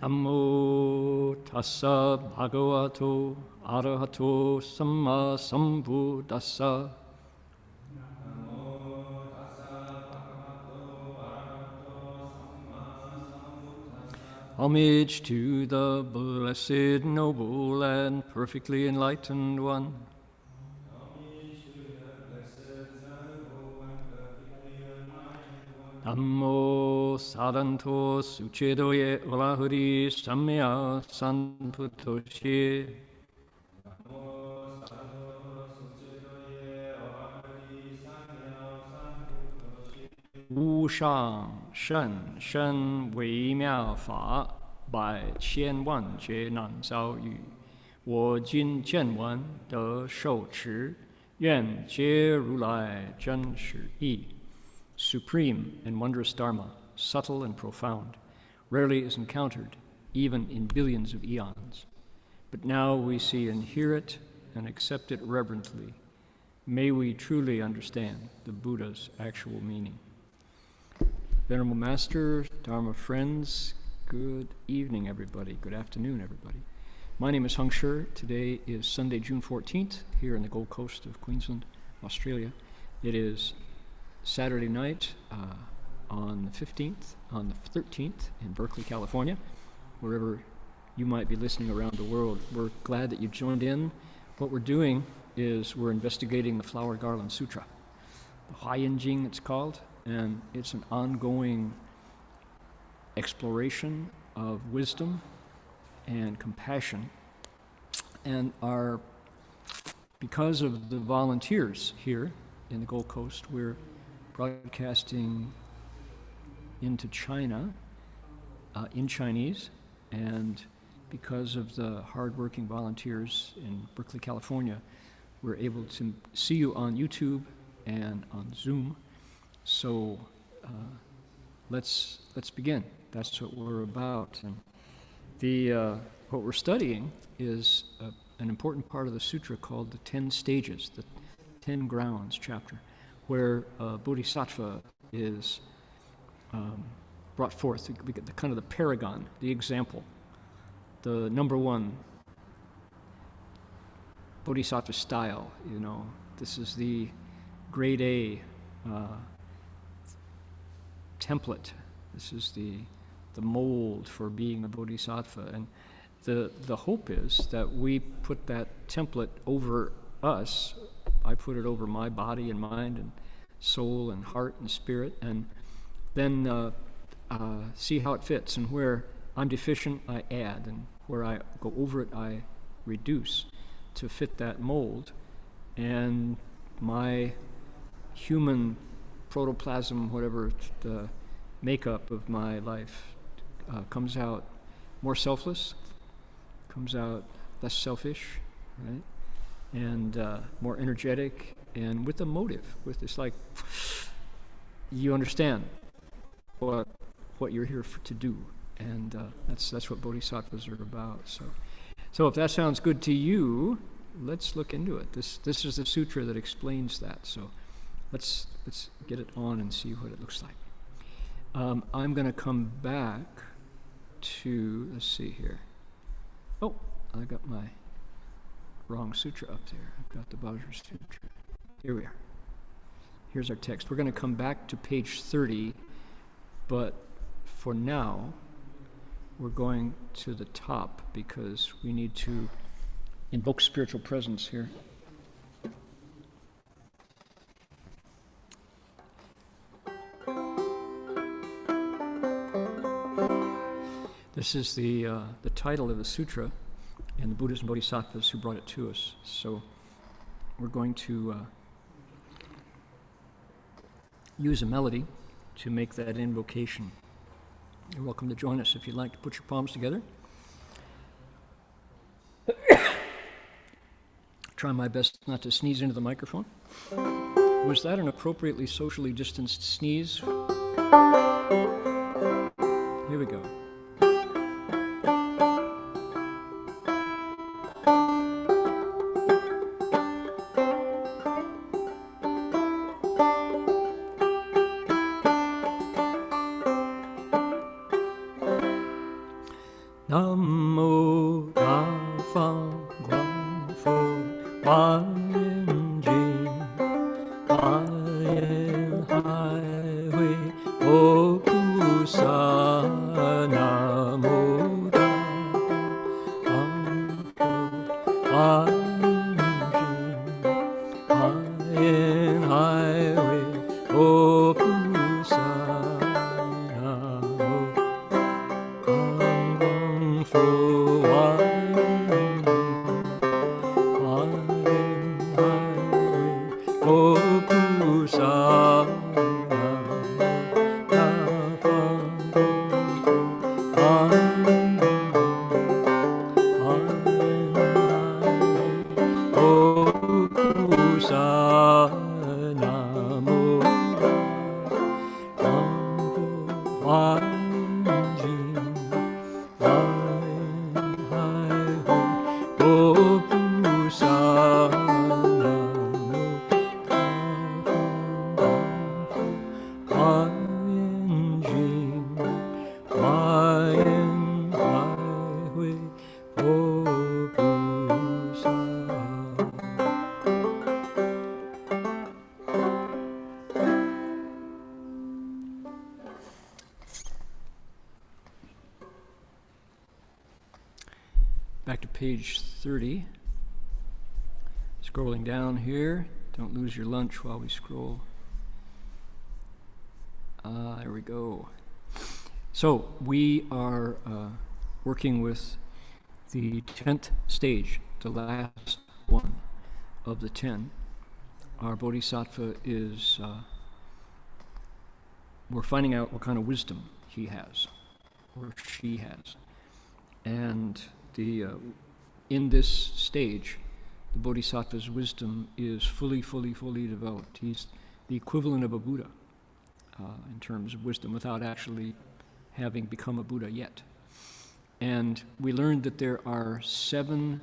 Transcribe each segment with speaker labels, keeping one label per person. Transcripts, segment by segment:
Speaker 1: Namo tassa bhagavato arahato samma sambuddhassa. Homage to the blessed, noble, and perfectly enlightened one. Namo sadanto suchedoye olahuri samya sanputoshi. Wu shang shen shen wei miao fa bai qian wan jue nan zao yu. Wo jin jian wan de shou chi. Yuan jie ru lai zhen shi yi. Supreme and wondrous Dharma, subtle and profound, rarely is encountered, even in billions of eons. But now we see and hear it and accept it reverently. May we truly understand the Buddha's actual meaning. Venerable Master, Dharma friends, good evening, everybody. Good afternoon, everybody. My name is Heng Sure. Today is Sunday, June 14th, here in the Gold Coast of Queensland, Australia. It is Saturday night on the 13th in Berkeley, California. Wherever you might be listening around the world, we're glad that you joined in. What we're doing is we're investigating the Flower Garland Sutra, the Huayan Jing it's called, and it's an ongoing exploration of wisdom and compassion. And because of the volunteers here in the Gold Coast, we're broadcasting into China in Chinese, and because of the hardworking volunteers in Berkeley, California, we're able to see you on YouTube and on Zoom. So let's begin. That's what we're about. And what we're studying is an important part of the sutra called the 10 stages, the 10 grounds chapter, where Bodhisattva is brought forth. We get the kind of the paragon, the example, the number one Bodhisattva style. You know, this is the grade A template. This is the mold for being a Bodhisattva, and the hope is that we put that template over us. I put it over my body and mind and soul and heart and spirit, and then see how it fits. And where I'm deficient, I add, and where I go over it, I reduce to fit that mold. And my human protoplasm, whatever the makeup of my life, comes out more selfless, comes out less selfish, right? And more energetic, and with a motive, with this, like, you understand what you're here to do, and that's what bodhisattvas are about. So if that sounds good to you, let's look into it. This is the sutra that explains that. So let's get it on and see what it looks like. I'm going to come back to, let's see here. Oh, I got my wrong sutra up there. I've got the Vajra Sutra. Here we are. Here's our text. We're going to come back to page 30, but for now, we're going to the top because we need to invoke spiritual presence here. This is the title of the sutra, and the Buddhas and Bodhisattvas who brought it to us. So we're going to use a melody to make that invocation. You're welcome to join us if you'd like to put your palms together. Try my best not to sneeze into the microphone. Was that an appropriately socially distanced sneeze? Here we go. mô Đa Phật Quang Phổ Hoa Nghiêm Trì Hoa Yên Hai Huy Bồ Bồ Sa Nam Mô Đa Phật Quang Phổ Hoa Nghiêm Trì Hoa Yên Hai Huy Bồ Bồ Sa Back to page 30. Scrolling down here. Don't lose your lunch while we scroll. There we go. So we are working with the 10th stage, the last one of the 10. Our Bodhisattva is, we're finding out what kind of wisdom he has, or she has. And in this stage, the Bodhisattva's wisdom is fully developed. He's the equivalent of a Buddha in terms of wisdom without actually having become a Buddha yet. And we learned that there are 7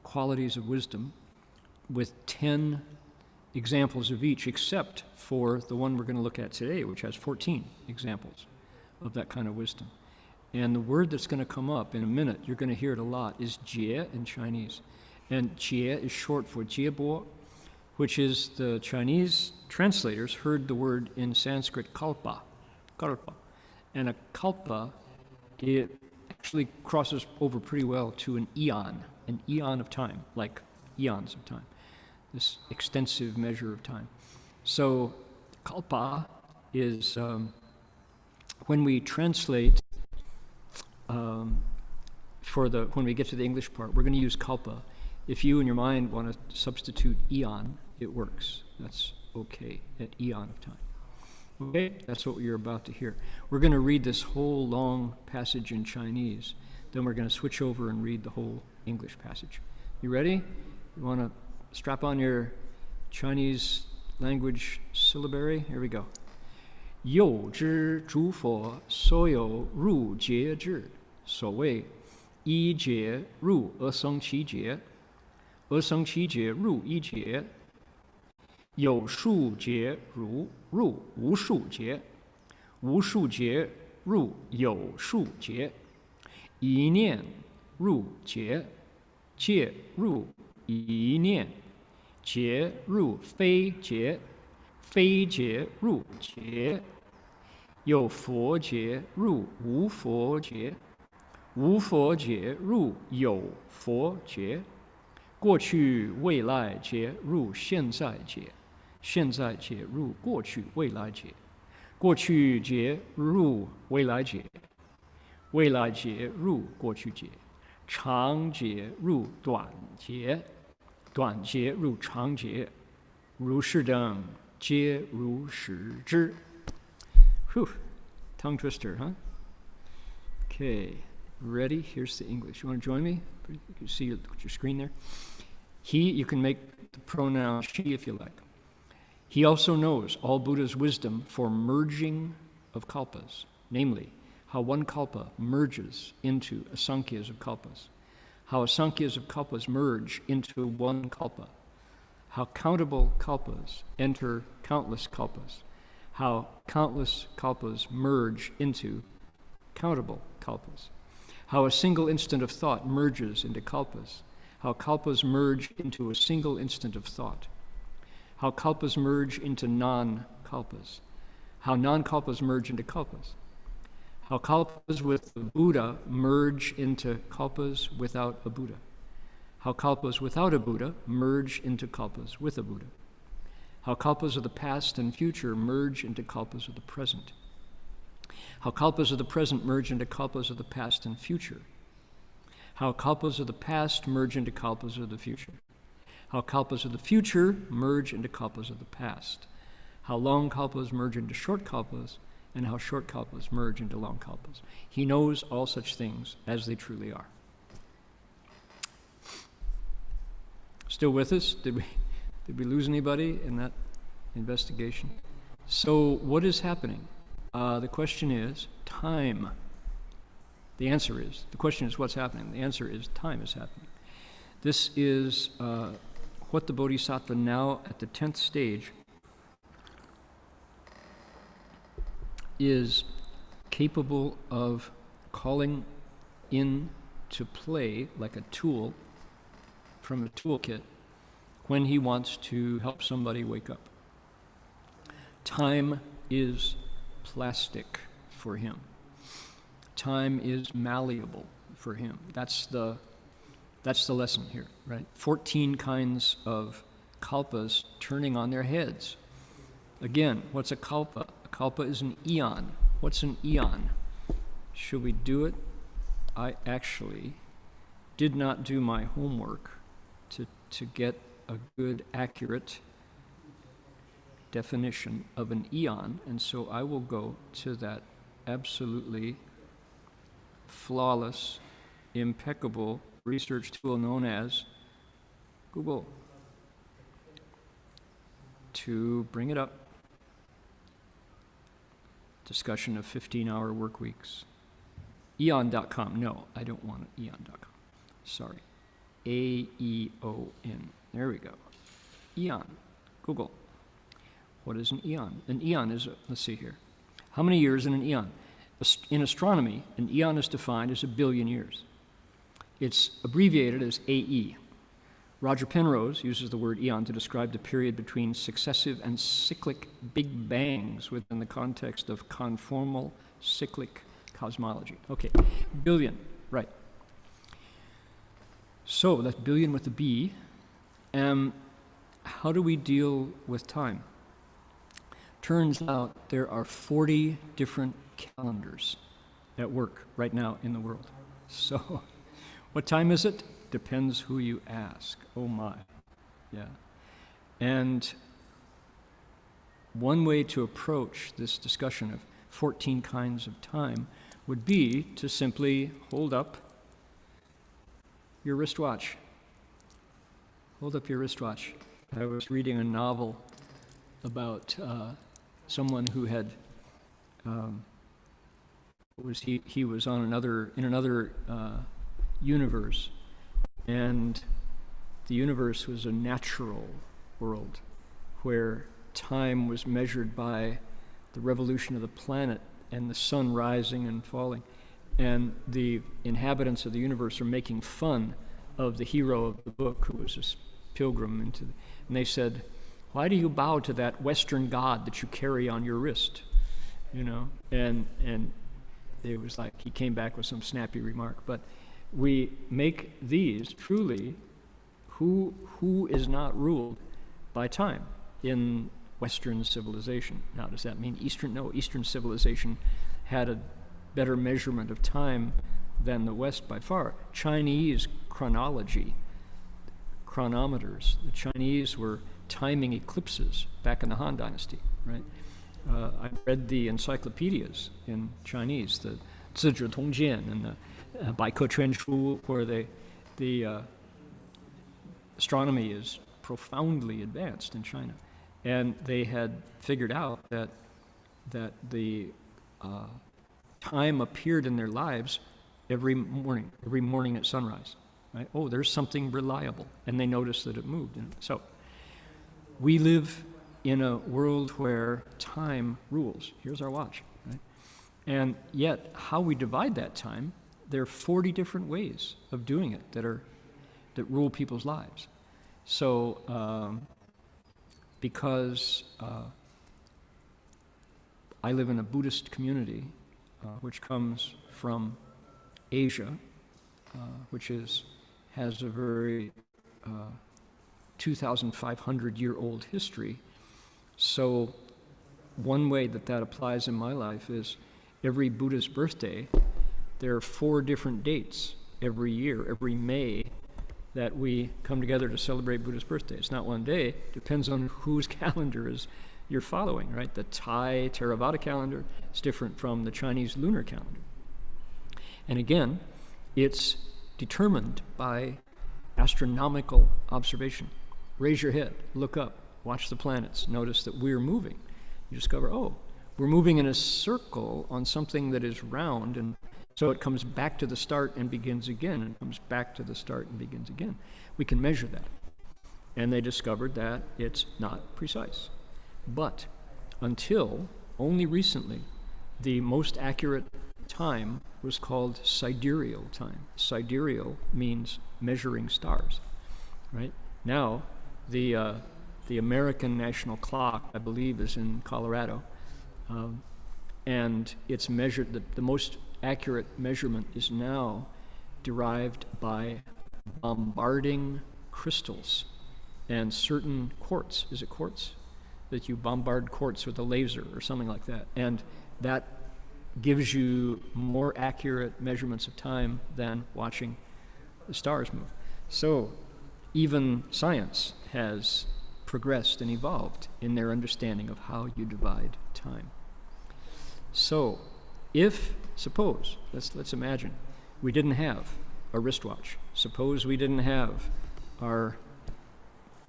Speaker 1: qualities of wisdom with 10 examples of each, except for the one we're going to look at today, which has 14 examples of that kind of wisdom. And the word that's going to come up in a minute, you're going to hear it a lot, is jie in Chinese. And jie is short for jiebo, which is the Chinese translators heard the word in Sanskrit kalpa. And a kalpa, it actually crosses over pretty well to an eon of time, like eons of time, this extensive measure of time. So kalpa is, when we translate, when we get to the English part, we're going to use kalpa. If you in your mind want to substitute eon, it works. That's okay, at eon of time. Okay, that's what you're about to hear. We're going to read this whole long passage in Chinese. Then we're going to switch over and read the whole English passage. You ready? You want to strap on your Chinese language syllabary? Here we go. 有之诸佛所有入节制，所谓一节入而生其节，而生其节入一节，有数节入无数节，无数节入有数节，一念入节，戒入一念，节入非节，非节入节。有佛节入无佛节，无佛节入有佛节，过去未来节入现在节，现在节入过去未来节，过去节入未来节，未来节入过去节，长节入短节，短节入长节，如是等皆如是知。Whew, tongue twister, huh? Okay, ready? Here's the English. You want to join me? You can see your screen there. He, you can make the pronoun she if you like. He also knows all Buddha's wisdom for merging of kalpas, namely, how one kalpa merges into asankhya's of kalpas, how asankhya's of kalpas merge into one kalpa, how countable kalpas enter countless kalpas, how countless kalpas merge into countable kalpas, how a single instant of thought merges into kalpas, how kalpas merge into a single instant of thought, how kalpas merge into non-kalpas, how non-kalpas merge into kalpas, how kalpas with the Buddha merge into kalpas without a Buddha, how kalpas without a Buddha merge into kalpas with a Buddha, how kalpas of the past and future merge into kalpas of the present, how kalpas of the present merge into kalpas of the past and future, how kalpas of the past merge into kalpas of the future, how kalpas of the future merge into kalpas of the past, how long kalpas merge into short kalpas, and how short kalpas merge into long kalpas. He knows all such things as they truly are. Still with us? Did we lose anybody in that investigation? So what is happening? The question is time. The answer is, the question is what's happening. The answer is time is happening. This is what the Bodhisattva now at the 10th stage is capable of calling in to play like a tool from a toolkit when he wants to help somebody wake up. Time is plastic for him. Time is malleable for him. That's the lesson here, right? 14 kinds of kalpas turning on their heads. Again, what's a kalpa? A kalpa is an eon. What's an eon? Should we do it? I actually did not do my homework to get a good, accurate definition of an eon, and so I will go to that absolutely flawless, impeccable research tool known as Google to bring it up. Discussion of 15-hour work weeks. Eon.com. No, I don't want it. Eon.com. Sorry. A-E-O-N. There we go. Eon. Google. What is an eon? An eon is, let's see here. How many years in an eon? In astronomy, an eon is defined as 1 billion years. It's abbreviated as AE. Roger Penrose uses the word eon to describe the period between successive and cyclic big bangs within the context of conformal cyclic cosmology. Okay, billion, right. So that's billion with a B. How do we deal with time? Turns out there are 40 different calendars at work right now in the world. So what time is it? Depends who you ask. Oh my, yeah. And one way to approach this discussion of 14 kinds of time would be to simply hold up your wristwatch. Hold up your wristwatch. I was reading a novel about someone who had, he was on in another universe, and the universe was a natural world where time was measured by the revolution of the planet and the sun rising and falling. And the inhabitants of the universe are making fun of the hero of the book, who was this pilgrim and they said, "Why do you bow to that Western god that you carry on your wrist?" You know, and it was like he came back with some snappy remark. But we make these truly who is not ruled by time in Western civilization. Now, does that mean Eastern? No, Eastern civilization had a better measurement of time than the West by far. Chinese chronometers. The Chinese were timing eclipses back in the Han Dynasty, right? I read the encyclopedias in Chinese, the 资治通鉴 and the 百科全书, where the astronomy is profoundly advanced in China. And they had figured out that the time appeared in their lives every morning at sunrise. Right? Oh, there's something reliable, and they noticed that it moved. And so we live in a world where time rules. Here's our watch, right? And yet, how we divide that time there are 40 different ways of doing it that rule people's lives. So, because I live in a Buddhist community, which comes from Asia, which has a very 2,500-year-old history. So one way that applies in my life is every Buddha's birthday, there are 4 different dates every year, every May, that we come together to celebrate Buddha's birthday. It's not one day. It depends on whose calendar you're following, right? The Thai Theravada calendar is different from the Chinese lunar calendar. And again, it's determined by astronomical observation. Raise your head, look up, watch the planets, notice that we're moving. You discover, we're moving in a circle on something that is round, and so it comes back to the start and begins again, and comes back to the start and begins again. We can measure that. And they discovered that it's not precise. But until only recently, the most accurate time was called sidereal time. Sidereal means measuring stars, right? Now, the American national clock, I believe, is in Colorado, and it's measured, the most accurate measurement is now derived by bombarding crystals and certain quartz. Is it quartz? That you bombard quartz with a laser or something like that. And that gives you more accurate measurements of time than watching the stars move. So even science has progressed and evolved in their understanding of how you divide time. So suppose, let's imagine, we didn't have a wristwatch. Suppose we didn't have our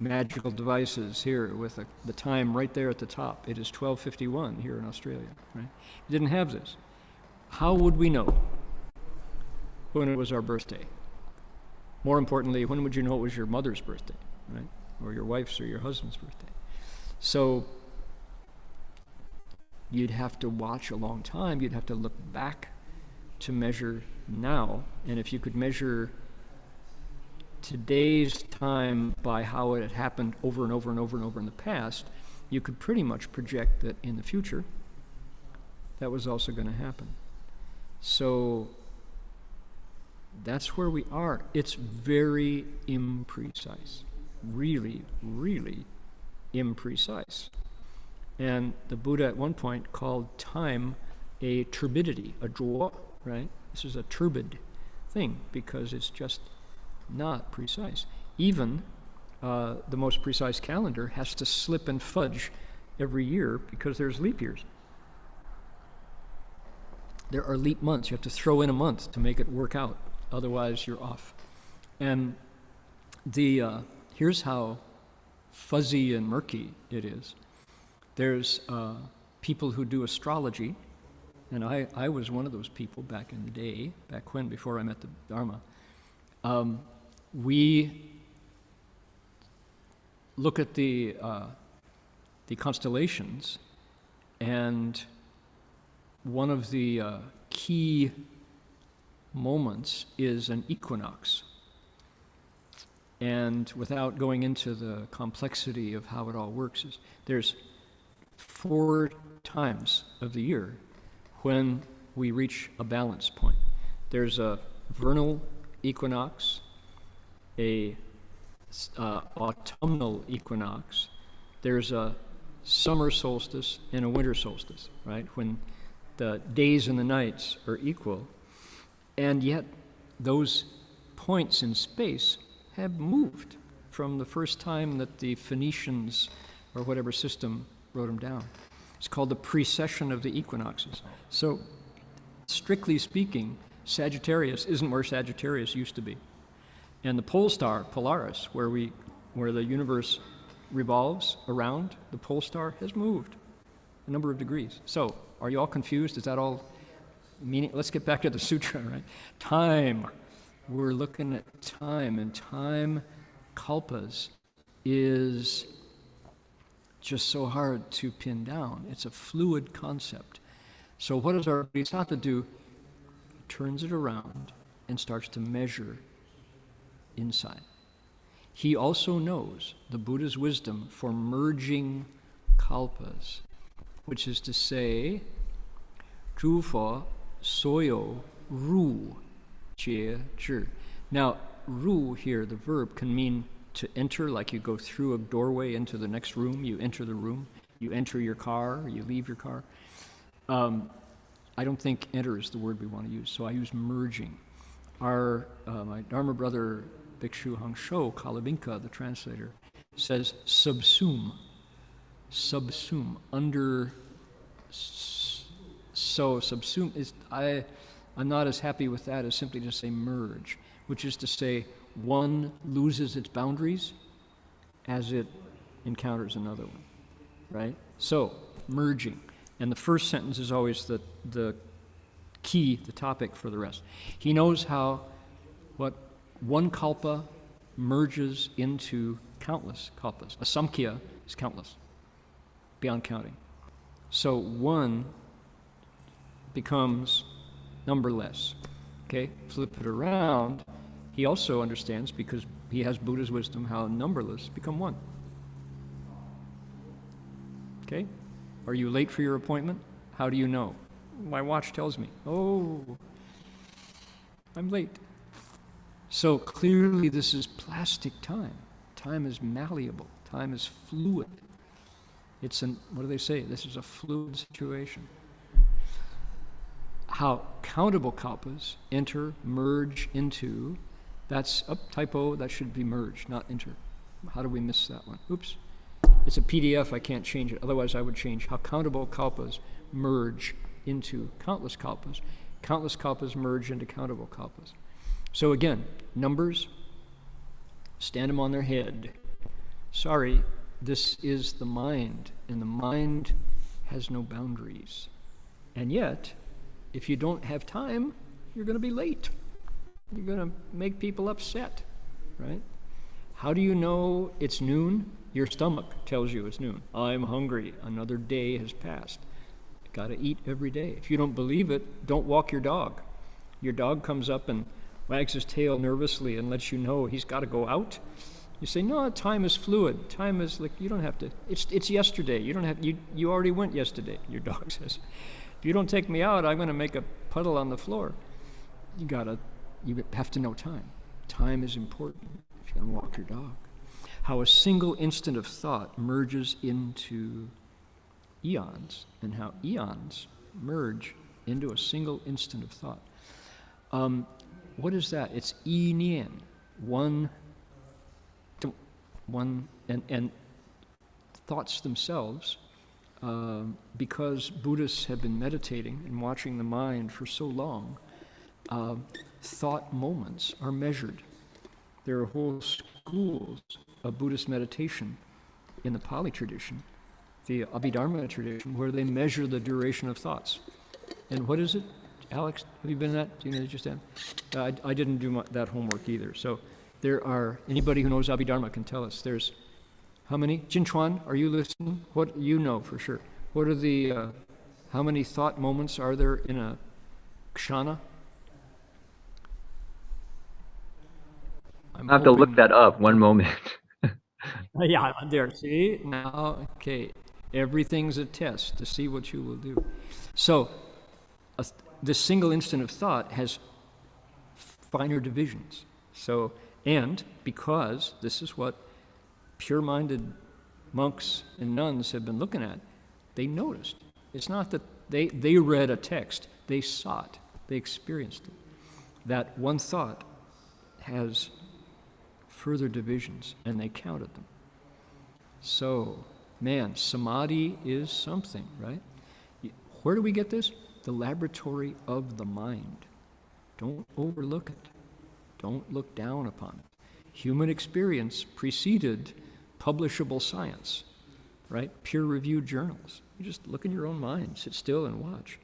Speaker 1: magical devices here with the time right there at the top. It is 12:51 here in Australia, right? We didn't have this. How would we know when it was our birthday? More importantly, when would you know it was your mother's birthday, right? Or your wife's or your husband's birthday? So you'd have to watch a long time. You'd have to look back to measure now. And if you could measure today's time by how it had happened over and over and over and over in the past, you could pretty much project that in the future that was also going to happen. So that's where we are. It's very imprecise, really, really imprecise. And the Buddha at one point called time a turbidity, a draw, right? This is a turbid thing because it's just not precise. Even the most precise calendar has to slip and fudge every year because there's leap years. There are leap months. You have to throw in a month to make it work out. Otherwise, you're off. And here's how fuzzy and murky it is. There's people who do astrology, and I was one of those people back in the day, before I met the Dharma. We look at the constellations, and one of the key moments is an equinox. And without going into the complexity of how it all works, there's 4 times of the year when we reach a balance point. There's a vernal equinox, a autumnal equinox, there's a summer solstice and a winter solstice, right? When the days and the nights are equal, and yet those points in space have moved from the first time that the Phoenicians or whatever system wrote them down. It's called the precession of the equinoxes. So, strictly speaking, Sagittarius isn't where Sagittarius used to be. And the pole star, Polaris, where the universe revolves around, the pole star has moved a number of degrees. So, are you all confused? Is that all meaning? Let's get back to the sutra, right? Time. We're looking at time, and time, kalpas, is just so hard to pin down. It's a fluid concept. So what does our Bodhisattva do? turns it around and starts to measure inside. He also knows the Buddha's wisdom for merging kalpas, which is to say, 诸佛所有入觉知. Now, 入 here, the verb, can mean to enter, like you go through a doorway into the next room, you enter the room, you enter your car, you leave your car. I don't think enter is the word we want to use, so I use merging. My Dharma brother, Bhikshu Heng Sure, Kalabinka, the translator, says subsume, under. So subsume is, I'm not as happy with that as simply to say merge, which is to say one loses its boundaries as it encounters another one, right? So merging. And the first sentence is always the key, the topic for the rest. He knows how what one kalpa merges into countless kalpas. A samkhya is countless, beyond counting. So one becomes numberless. Okay, flip it around. He also understands, because he has Buddha's wisdom, how numberless become one. Okay? Are you late for your appointment? How do you know? My watch tells me. Oh, I'm late. So clearly this is plastic time. Time is malleable. Time is fluid. It's what do they say? This is a fluid situation. How countable kalpas enter, merge into, that's a typo, that should be merged, not enter. How do we miss that one? Oops. It's a PDF, I can't change it. Otherwise I would change how countable kalpas merge into countless kalpas. Countless kalpas merge into countable kalpas. So again, numbers, stand them on their head. Sorry, this is the mind, and the mind has no boundaries. And yet, if you don't have time, you're going to be late. You're going to make people upset, right? How do you know it's noon? Your stomach tells you it's noon. I'm hungry. Another day has passed. You got to eat every day. If you don't believe it, don't walk your dog. Your dog comes up and wags his tail nervously and lets you know he's got to go out. You say, no, time is fluid. Time is like, you don't have to, it's yesterday. You don't have, you already went yesterday, your dog says. If you don't take me out, I'm going to make a puddle on the floor. You have to know time. Time is important if you're going to walk your dog. How a single instant of thought merges into eons, and how eons merge into a single instant of thought. What is that? It's yi nian, one, and thoughts themselves. Because Buddhists have been meditating and watching the mind for so long, thought moments are measured. There are whole schools of Buddhist meditation in the Pali tradition, the Abhidharma tradition, where they measure the duration of thoughts. And what is it? Alex, have you been in that? Do you know that just I didn't do that homework either. So there are, anybody who knows Abhidharma can tell us, there's how many? Jin Chuan, are you listening? What you know for sure? What are the, how many thought moments are there in a kshana?
Speaker 2: I have to look that up. One moment.
Speaker 1: Yeah, there. See now. Okay, everything's a test to see what you will do. So, this single instant of thought has finer divisions. So, and because this is what pure-minded monks and nuns have been looking at, they noticed. It's not that they read a text, they saw it, they experienced it. That one thought has further divisions, and they counted them. So, man, samadhi is something, right? Where do we get this? The laboratory of the mind. Don't overlook it. Don't look down upon it. Human experience preceded publishable science, right? Peer-reviewed journals. You just look in your own mind, sit still and watch.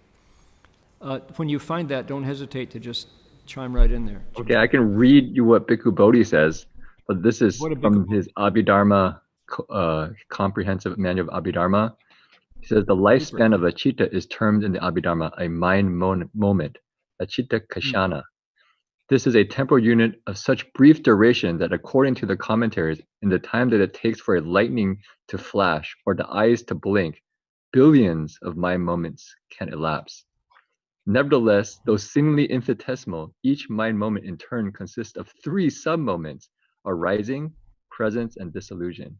Speaker 1: When you find that, don't hesitate to just chime right in there.
Speaker 2: Okay, I can read you what Bhikkhu Bodhi says, but this is from his Abhidharma, Comprehensive Manual of Abhidharma. He says the lifespan of a citta is termed in the Abhidharma a mind moment. a chitta kshana. This is a temporal unit of such brief duration that according to the commentaries, in the time that it takes for a lightning to flash or the eyes to blink, billions of mind moments can elapse. Nevertheless, though seemingly infinitesimal, each mind moment in turn consists of 3 sub-moments: arising, presence, and dissolution.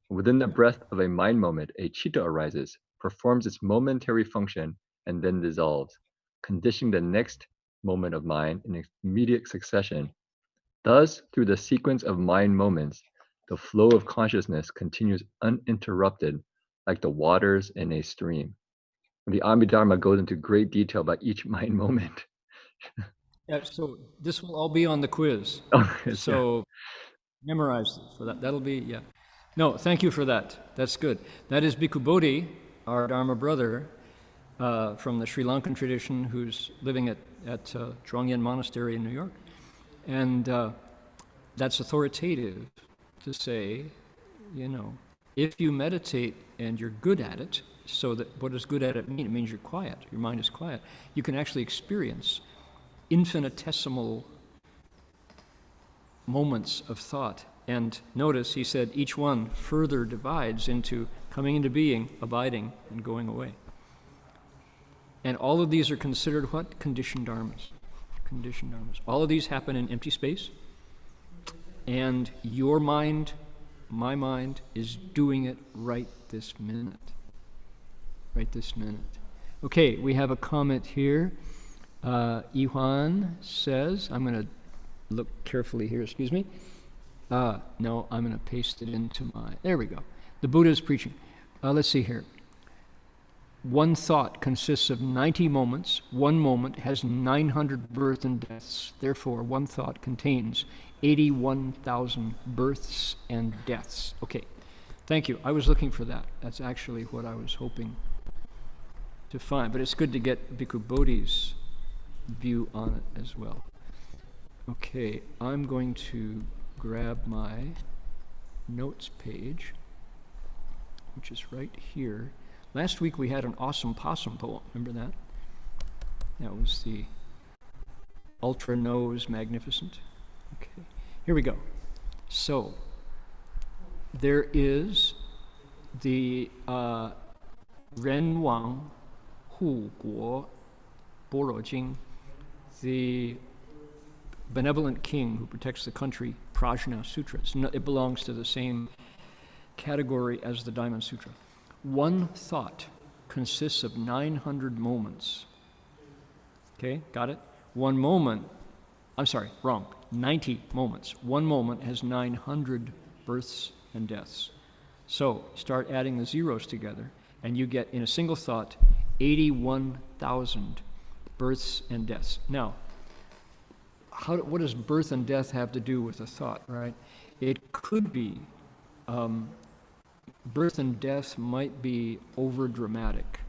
Speaker 2: Within the breath of a mind moment, a chitta arises, performs its momentary function, and then dissolves, conditioning the next moment of mind in immediate succession. Thus, through the sequence of mind moments, the flow of consciousness continues uninterrupted, like the waters in a stream. The Abhidharma goes into great detail about each mind moment.
Speaker 1: Yeah, so this will all be on the quiz. So memorize it for that. That'll be, yeah. No, thank you for that. That's good. That is Bhikkhu Bodhi, our Dharma brother from the Sri Lankan tradition, who's living at Zhuangyan Monastery in New York. And that's authoritative to say, if you meditate and you're good at it, so that what does good at it mean? It means you're quiet, your mind is quiet. You can actually experience infinitesimal moments of thought. And notice he said each one further divides into coming into being, abiding, and going away. And all of these are considered what? Conditioned dharmas. Conditioned dharmas. All of these happen in empty space. And your mind, my mind, is doing it right this minute. Right this minute. Okay, we have a comment here. Iwan says, I'm going to look carefully here, excuse me. No, I'm going to paste it into there we go. The Buddha is preaching. Let's see here. One thought consists of 90 moments. One moment has 900 births and deaths. Therefore, one thought contains 81,000 births and deaths. Okay, thank you. I was looking for that. That's actually what I was hoping to find. But it's good to get Bhikkhu Bodhi's view on it as well. Okay, I'm going to grab my notes page, which is right here. Last week we had an awesome possum poem. Remember that? That was the Ultra Nose Magnificent. Okay, here we go. So, there is the仁王护國般若經, the Benevolent King who protects the country, Prajna Sutra. It belongs to the same category as the Diamond Sutra. One thought consists of 900 moments. Okay, got it? 1 moment, I'm sorry, wrong, 90 moments. 1 moment has 900 births and deaths. So start adding the zeros together, and you get, in a single thought, 81,000 births and deaths. Now, what does birth and death have to do with a thought, right? It could be, birth and death might be over dramatic.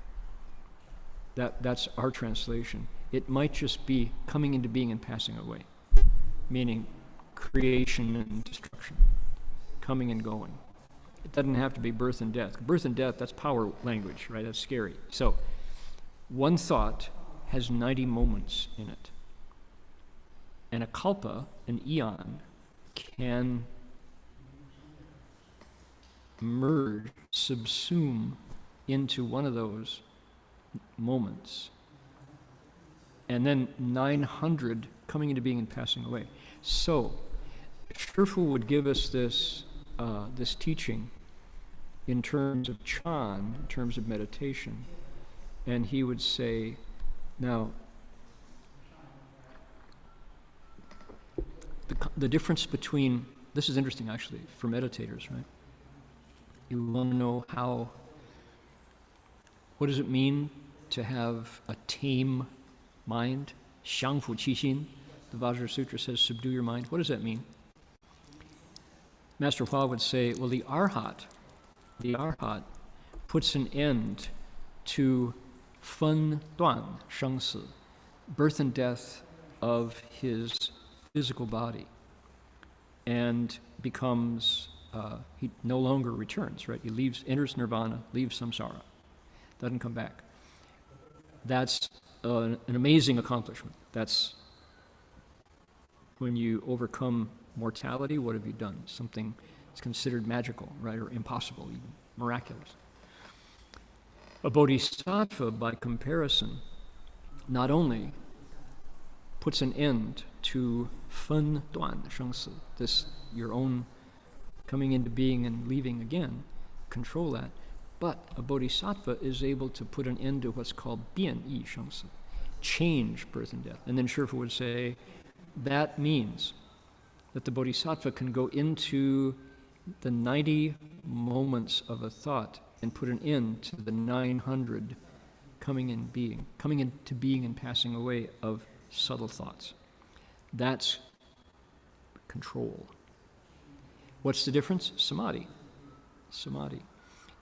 Speaker 1: That's our translation. It might just be coming into being and passing away, meaning creation and destruction, coming and going. It doesn't have to be birth and death. Birth and death, that's power language, right? That's scary. So, one thought has 90 moments in it. And a kalpa, an eon, can merge, subsume into one of those moments. And then 900 coming into being and passing away. So, Shifu would give us this teaching in terms of Chan, in terms of meditation. And he would say, now, the difference between, this is interesting actually for meditators, right? You want to know what does it mean to have a tame mind? Xiangfu Qixin, the Vajra Sutra says, subdue your mind. What does that mean? Master Hua would say, well, the Arhat puts an end to fen duan shengsi, birth and death of his physical body, and becomes, he no longer returns, right? He enters nirvana, leaves samsara, doesn't come back. That's an amazing accomplishment. That's when you overcome mortality, what have you done? Something that's considered magical, right, or impossible, even miraculous. A bodhisattva, by comparison, not only puts an end to fen duan shengsi, this your own coming into being and leaving again, control that, but a bodhisattva is able to put an end to what's called bian yi shengsi, change birth and death. And then Shifu would say, that means that the bodhisattva can go into the 90 moments of a thought and put an end to the 900 coming into being and passing away of subtle thoughts. That's control. What's the difference? Samadhi. Samadhi.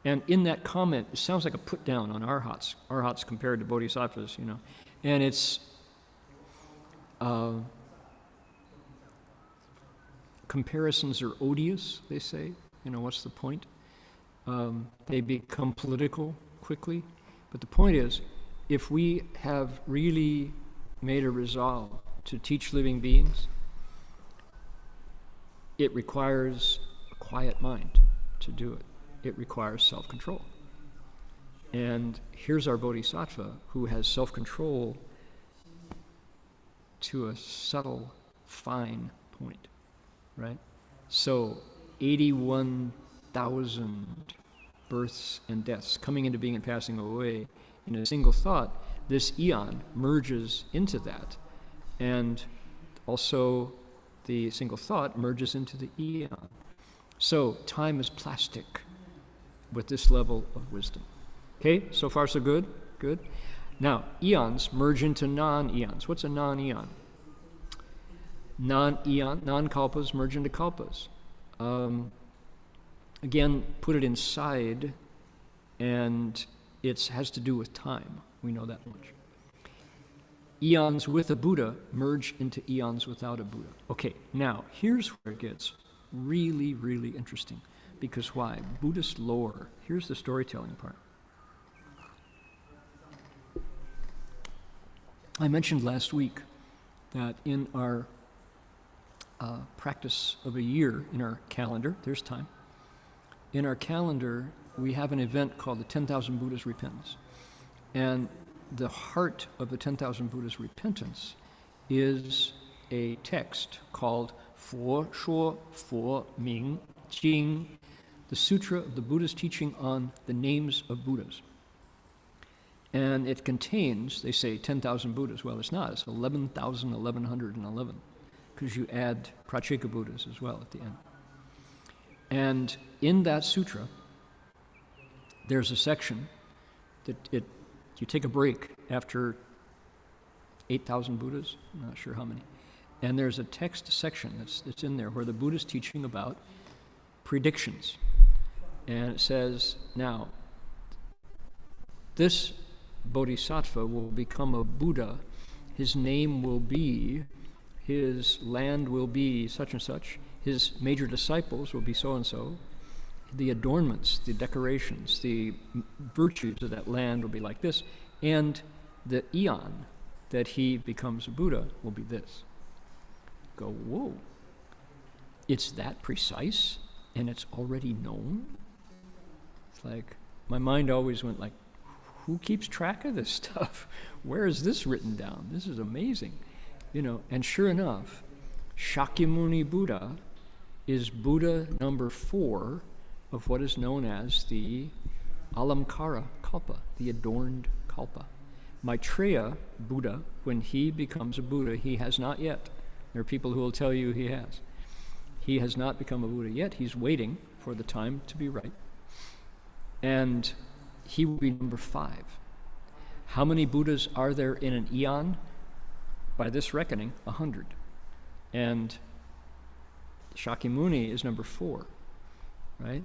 Speaker 1: And in that comment, it sounds like a put down on arhats compared to bodhisattvas, you know. And it's comparisons are odious, they say. You know, what's the point? They become political quickly. But the point is, if we have really made a resolve to teach living beings, it requires a quiet mind to do it. It requires self-control. And here's our bodhisattva who has self-control to a subtle, fine point, right? So 81,000 births and deaths coming into being and passing away in a single thought, this eon merges into that. And also the single thought merges into the eon. So time is plastic with this level of wisdom. Okay, so far so good? Good. Now, eons merge into non-eons. What's a non-eon? Non-eon, non-kalpas merge into kalpas. Again, put it inside, and it has to do with time. We know that much. Eons with a Buddha merge into eons without a Buddha. Okay, now, here's where it gets really, really interesting. Because why? Buddhist lore. Here's the storytelling part. I mentioned last week that in our practice of a year, in our calendar, there's time, in our calendar we have an event called the 10,000 Buddhas Repentance. And the heart of the 10,000 Buddhas Repentance is a text called佛说佛名经, the sutra of the Buddha's teaching on the names of Buddhas. And it contains, they say, 10,000 Buddhas. Well, it's not. It's 11,1111, because you add Pracheka Buddhas as well at the end. And in that sutra, there's a section that you take a break after 8,000 Buddhas, I'm not sure how many. And there's a text section that's in there where the Buddha's teaching about predictions. And it says, now, this bodhisattva will become a Buddha. His name will be, his land will be such and such. His major disciples will be so and so. The adornments, the decorations, the virtues of that land will be like this. And the eon that he becomes a Buddha will be this. Go, whoa. It's that precise and it's already known? It's like, my mind always went like, who keeps track of this stuff? Where is this written down? This is amazing. You know, and sure enough, Shakyamuni Buddha is Buddha number 4 of what is known as the Alamkara Kalpa, the adorned Kalpa. Maitreya Buddha, when he becomes a Buddha, he has not yet. There are people who will tell you he has. He has not become a Buddha yet. He's waiting for the time to be right. And he will be number 5. How many Buddhas are there in an eon? By this reckoning, 100. And Shakyamuni is number 4, right?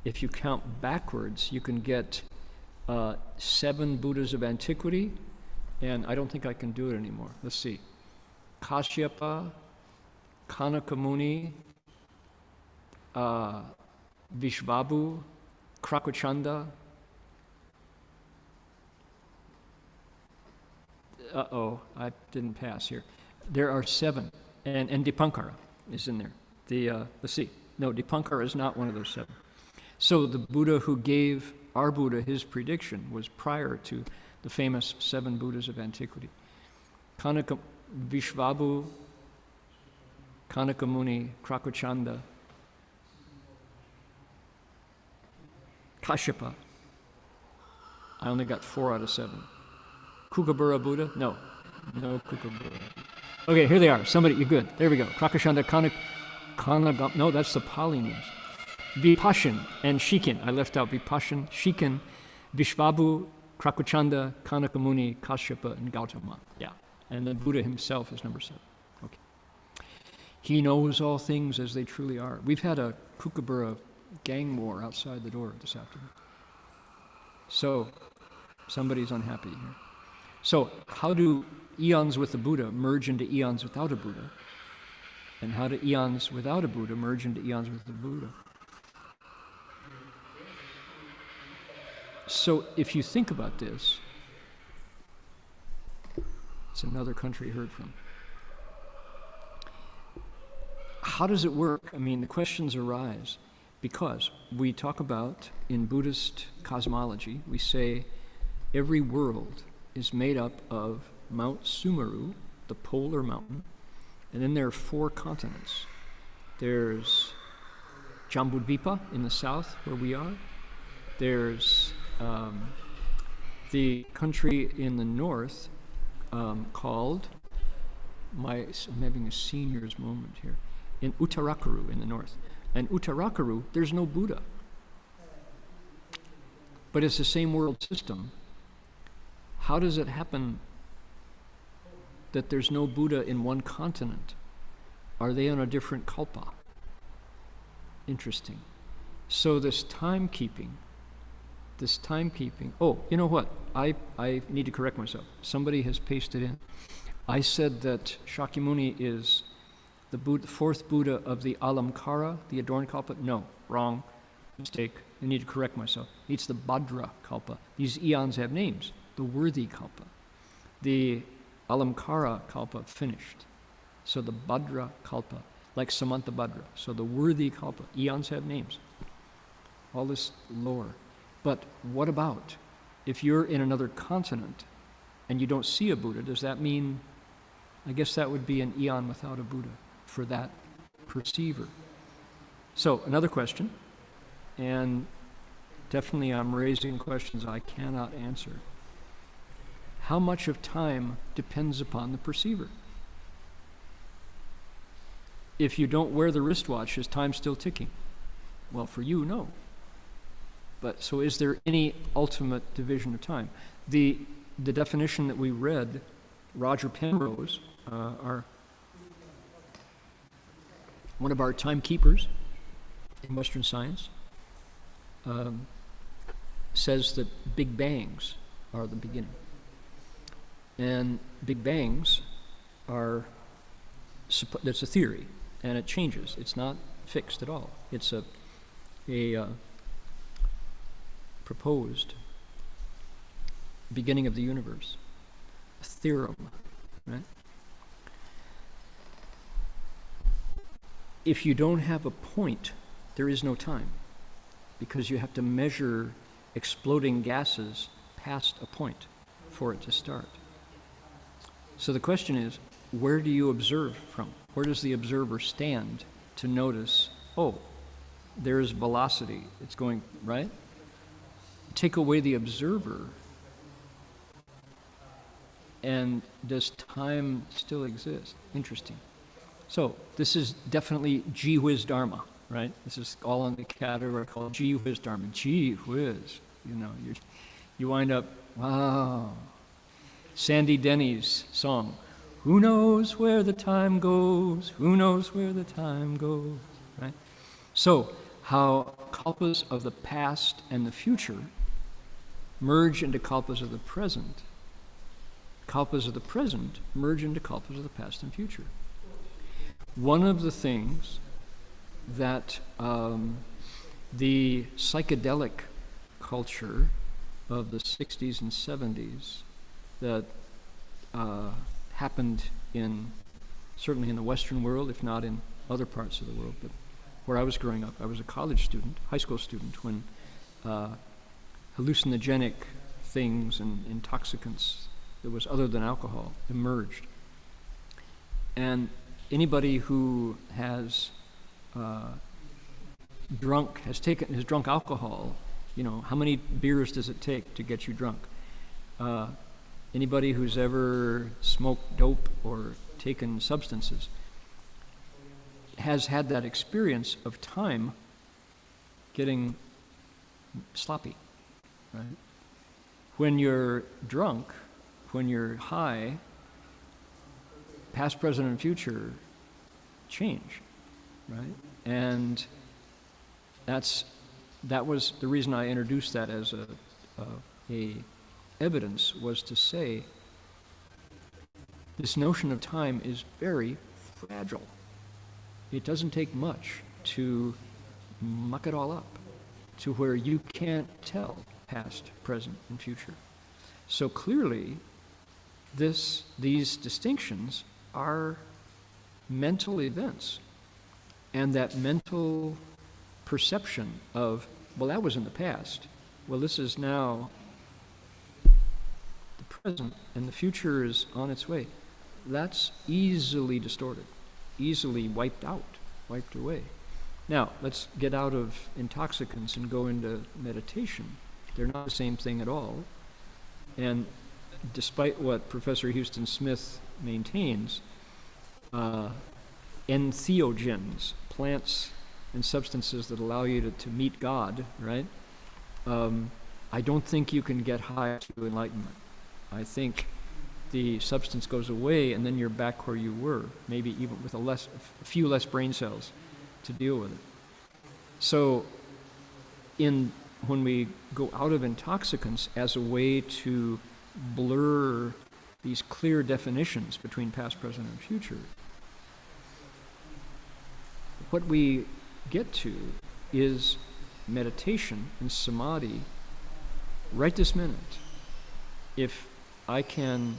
Speaker 1: If you count backwards, you can get 7 Buddhas of antiquity, and I don't think I can do it anymore. Let's see. Kashyapa, Kanakamuni, Vishvabu, Krakochanda. I didn't pass here. There are 7, and Dipankara is in there. Let's see. No, Dipankara is not one of those 7. So the Buddha who gave our Buddha his prediction was prior to the famous 7 Buddhas of antiquity. Vishvabu, Kanakamuni, Krakochanda, Kashyapa. I only got 4 out of 7. Kukabura Buddha? No Kukabura. Okay, here they are. Somebody, you're good. There we go. Krakochanda, Kanagam. No, that's the Pali names. Vipashan and Shikin. I left out Vipashan, Shikin, Vishvabu, Krakochanda, Kanakamuni, Kashyapa, and Gautama. Yeah. And the Buddha himself is number 7. Okay. He knows all things as they truly are. We've had a Kukabura gang war outside the door this afternoon. So, somebody's unhappy here. So, how do eons with the Buddha merge into eons without a Buddha? And how do eons without a Buddha merge into eons with the Buddha? So, if you think about this, it's another country heard from. How does it work? I mean, the questions arise because we talk about, in Buddhist cosmology, we say every world is made up of Mount Sumeru, the polar mountain, and then there are 4 continents. There's Jambudvipa in the south, where we are. There's the country in the north called, I'm having a senior's moment here, in Uttarakaru in the north. And Uttarakaru, there's no Buddha. But it's the same world system. How does it happen that there's no Buddha in one continent? Are they on a different kalpa? Interesting. So this timekeeping, oh, you know what? I need to correct myself. Somebody has pasted in. I said that Shakyamuni is the 4th Buddha of the Alamkara, the adorned kalpa. No, wrong, mistake. I need to correct myself. It's the Bhadra kalpa. These eons have names. The worthy kalpa. The Alamkara kalpa finished. So the Bhadra kalpa, like Samanta Bhadra. So the worthy kalpa. Eons have names. All this lore. But what about if you're in another continent and you don't see a Buddha? Does that mean, I guess that would be an eon without a Buddha for that perceiver. So another question, and definitely I'm raising questions I cannot answer. How much of time depends upon the perceiver? If you don't wear the wristwatch, is time still ticking? Well, for you, no. But so is there any ultimate division of time? The definition that we read, Roger Penrose, one of our timekeepers in Western science, says that Big Bangs are the beginning. And Big Bangs are, that's a theory, and it changes. It's not fixed at all. It's a proposed beginning of the universe, a theorem, right? If you don't have a point, there is no time, because you have to measure exploding gases past a point for it to start. So the question is, where do you observe from? Where does the observer stand to notice, oh, there is velocity, it's going, right? Take away the observer, and does time still exist? Interesting. So this is definitely gee whiz dharma, right? This is all in the category called gee whiz dharma. Gee whiz, you know, you wind up, wow. Sandy Denny's song, who knows where the time goes, who knows where the time goes, right? So how kalpas of the past and the future merge into kalpas of the present. Kalpas of the present merge into kalpas of the past and future. One of the things that the psychedelic culture of the 60s and 70s that happened certainly in the Western world, if not in other parts of the world. But where I was growing up, I was a college student, high school student, when hallucinogenic things and intoxicants that was other than alcohol emerged. And anybody who has drunk alcohol, how many beers does it take to get you drunk? Anybody who's ever smoked dope or taken substances has had that experience of time getting sloppy, right? When you're drunk, when you're high, past, present, and future change, right? And that was the reason I introduced that as a evidence, was to say this notion of time is very fragile. It doesn't take much to muck it all up to where you can't tell past, present, and future. So clearly, these distinctions are mental events, and that mental perception of, well, that was in the past, well, this is now the present, and the future is on its way. That's easily distorted, easily wiped away. Now, let's get out of intoxicants and go into meditation. They're not the same thing at all. And despite what Professor Houston Smith maintains, entheogens, plants and substances that allow you to meet God, right? I don't think you can get high to enlightenment. I think the substance goes away and then you're back where you were, maybe even with a few less brain cells to deal with it. So when we go out of intoxicants as a way to blur these clear definitions between past, present, and future, what we get to is meditation and samadhi right this minute. If I can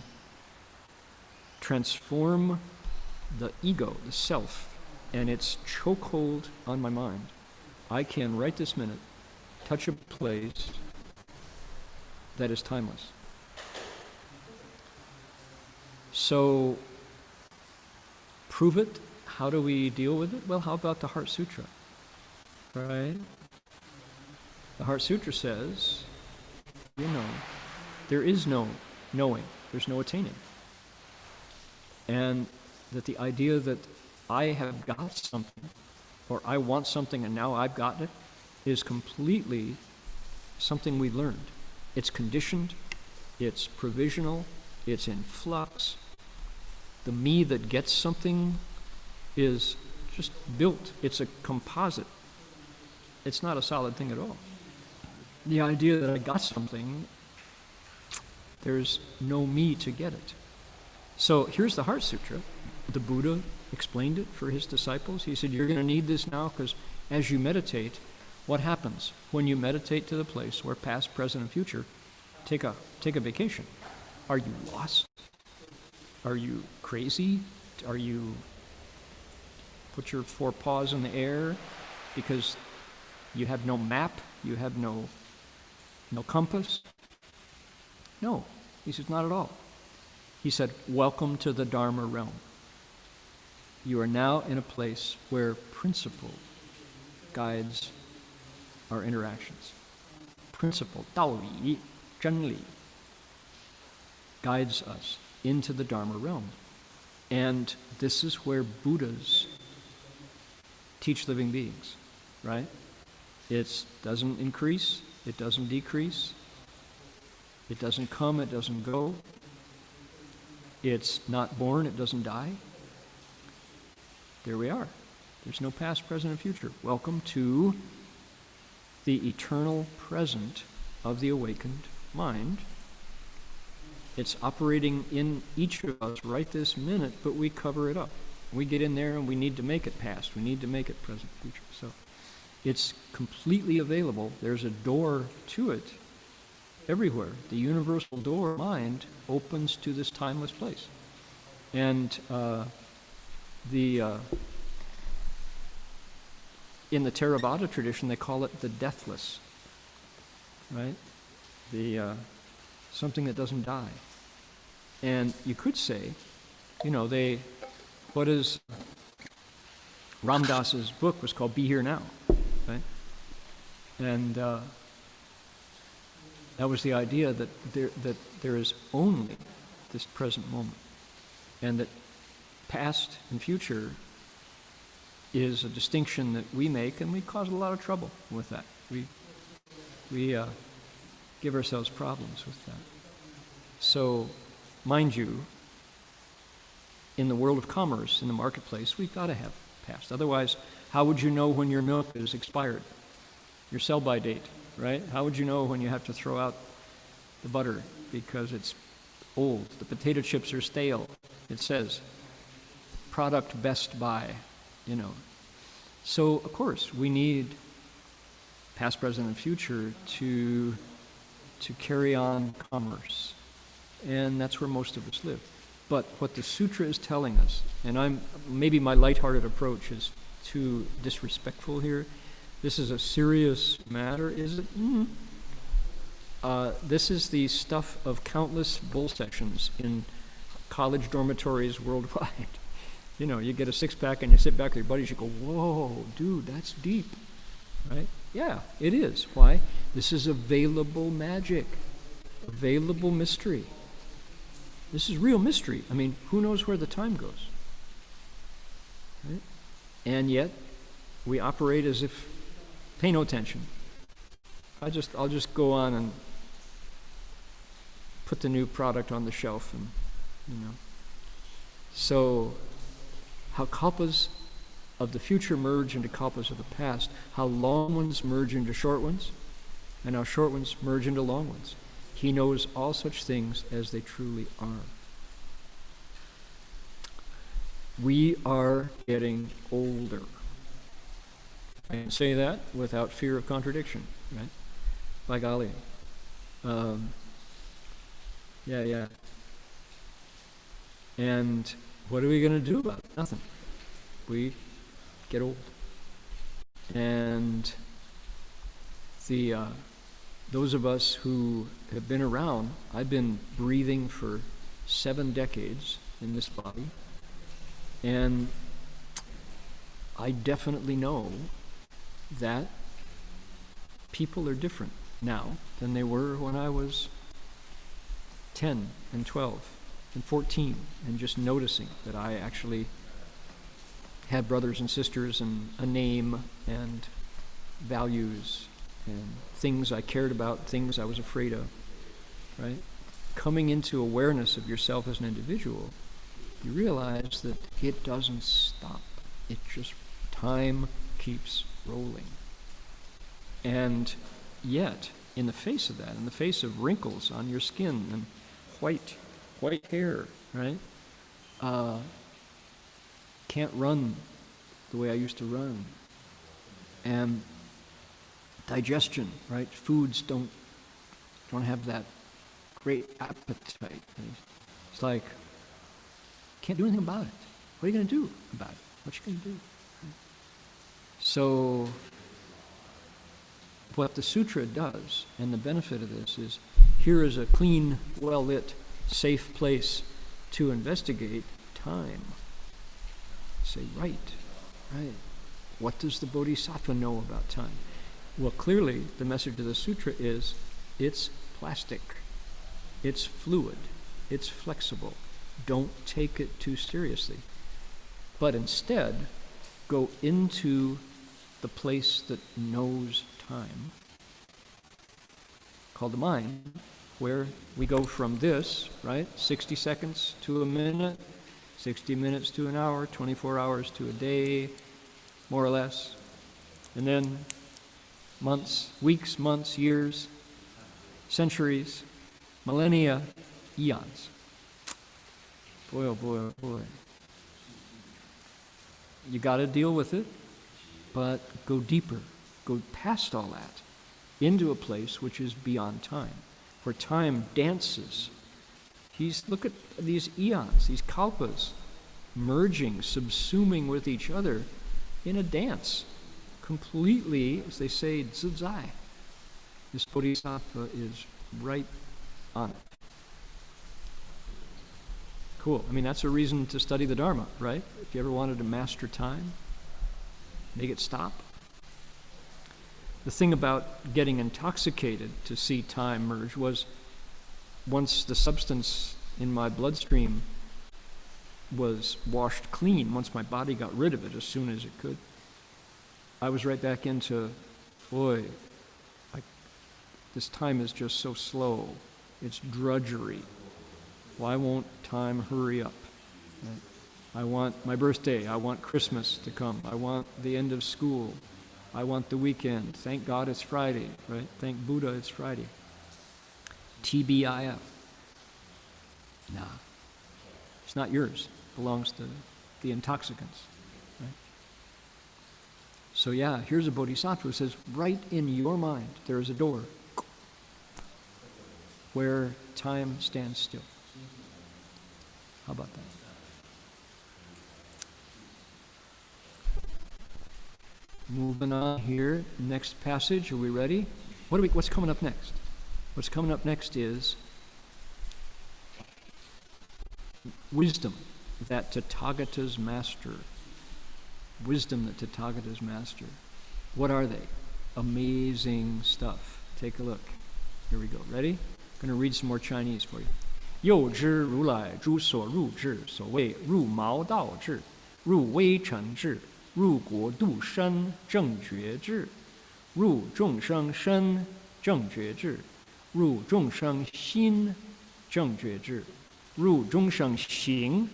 Speaker 1: transform the ego, the self, and its chokehold on my mind, I can right this minute touch a place that is timeless. So, prove it. How do we deal with it? Well, how about the Heart Sutra? Right? The Heart Sutra says, there is no knowing, there's no attaining. And that the idea that I have got something, or I want something and now I've gotten it, is completely something we learned. It's conditioned, it's provisional, it's in flux. The me that gets something is just built. It's a composite. It's not a solid thing at all. The idea that I got something, there's no me to get it. So here's the Heart Sutra. The Buddha explained it for his disciples. He said, you're going to need this now because as you meditate, what happens when you meditate to the place where past, present, and future take a vacation? Are you lost? Are you crazy? Are you put your four paws in the air because you have no map? You have no compass? No, he says, not at all. He said, welcome to the Dharma realm. You are now in a place where principle guides our interactions. Principle, 道理, 真理, guides us into the Dharma realm. And this is where Buddhas teach living beings, right? It doesn't increase, it doesn't decrease, it doesn't come, it doesn't go. It's not born, it doesn't die. There we are. There's no past, present, and future. Welcome to the eternal present of the awakened mind. It's operating in each of us right this minute, but we cover it up. We get in there and we need to make it past. We need to make it present, future. So it's completely available. There's a door to it, everywhere. The universal door of mind opens to this timeless place. And in the Theravada tradition, they call it the deathless, right? Something that doesn't die. And you could say, what is Ram Dass's book was called Be Here Now, right? And that was the idea that there is only this present moment, and that past and future is a distinction that we make, and we cause a lot of trouble with that. We give ourselves problems with that. So, mind you, in the world of commerce, in the marketplace, we've got to have past. Otherwise, how would you know when your milk is expired? Your sell-by date, right? How would you know when you have to throw out the butter because it's old? The potato chips are stale. It says, product best by, So, of course, we need past, present, and future to carry on commerce. And that's where most of us live. But what the sutra is telling us, and maybe my lighthearted approach is too disrespectful here. This is a serious matter, is it? This is the stuff of countless bull sessions in college dormitories worldwide. You get a six-pack and you sit back with your buddies, you go, whoa, dude, that's deep, right? Yeah, it is. Why? This is available magic, available mystery. This is real mystery. I mean, who knows where the time goes? Right? And yet, we operate as if, pay no attention. I'll just go on and put the new product on the shelf, and So, how kalpas of the future merge into kalpas of the past, how long ones merge into short ones, and how short ones merge into long ones. He knows all such things as they truly are. We are getting older. I can say that without fear of contradiction, right? By golly. Yeah. And what are we going to do about it? Nothing. We get old. And those of us who have been around, I've been breathing for 7 decades in this body, and I definitely know that people are different now than they were when I was 10 and 12 and 14, and just noticing that I actually had brothers and sisters and a name and values and things I cared about, things I was afraid of, right? Coming into awareness of yourself as an individual, you realize that it doesn't stop. It just, time keeps rolling. And yet, in the face of that, in the face of wrinkles on your skin and white hair, right? Can't run the way I used to run. And digestion, right? Foods don't have that great appetite. It's like, can't do anything about it. What are you going to do about it? What you going to do? So, what the sutra does, and the benefit of this is, here is a clean, well-lit, safe place to investigate time. Say, right. What does the Bodhisattva know about time? Well, clearly, the message of the sutra is, it's plastic, it's fluid, it's flexible. Don't take it too seriously. But instead, go into the place that knows time, called the mind, where we go from this, right, 60 seconds to a minute, 60 minutes to an hour, 24 hours to a day, more or less, and then months, weeks, months, years, centuries, millennia, eons. Boy, oh boy, oh boy. You got to deal with it, but go deeper, go past all that, into a place which is beyond time. where time dances. Look at these eons, these kalpas, merging, subsuming with each other in a dance, completely, as they say, zizai. This bodhisattva is right on it. Cool. I mean, that's a reason to study the Dharma, right? If you ever wanted to master time, make it stop. The thing about getting intoxicated to see time merge was once the substance in my bloodstream was washed clean, once my body got rid of it as soon as it could, I was right back into, boy, this time is just so slow. It's drudgery. Why won't time hurry up? Right? I want my birthday. I want Christmas to come. I want the end of school. I want the weekend. Thank God it's Friday, right? Thank Buddha it's Friday. TBIF. Nah. It's not yours. It belongs to the intoxicants. Right? So yeah, here's a bodhisattva who says, right in your mind there is a door where time stands still. How about that? Moving on here, next passage, are we ready? What's coming up next? What's coming up next is wisdom that Tathagathas master. Wisdom that Tathagathas master. What are they? Amazing stuff. Take a look. Here we go. Ready? I'm going to read some more Chinese for you. 又知如来诸所入智，所谓入毛道智，入微尘智，入国度身正觉智，入众生身正觉智，入众生心正觉智，入众生行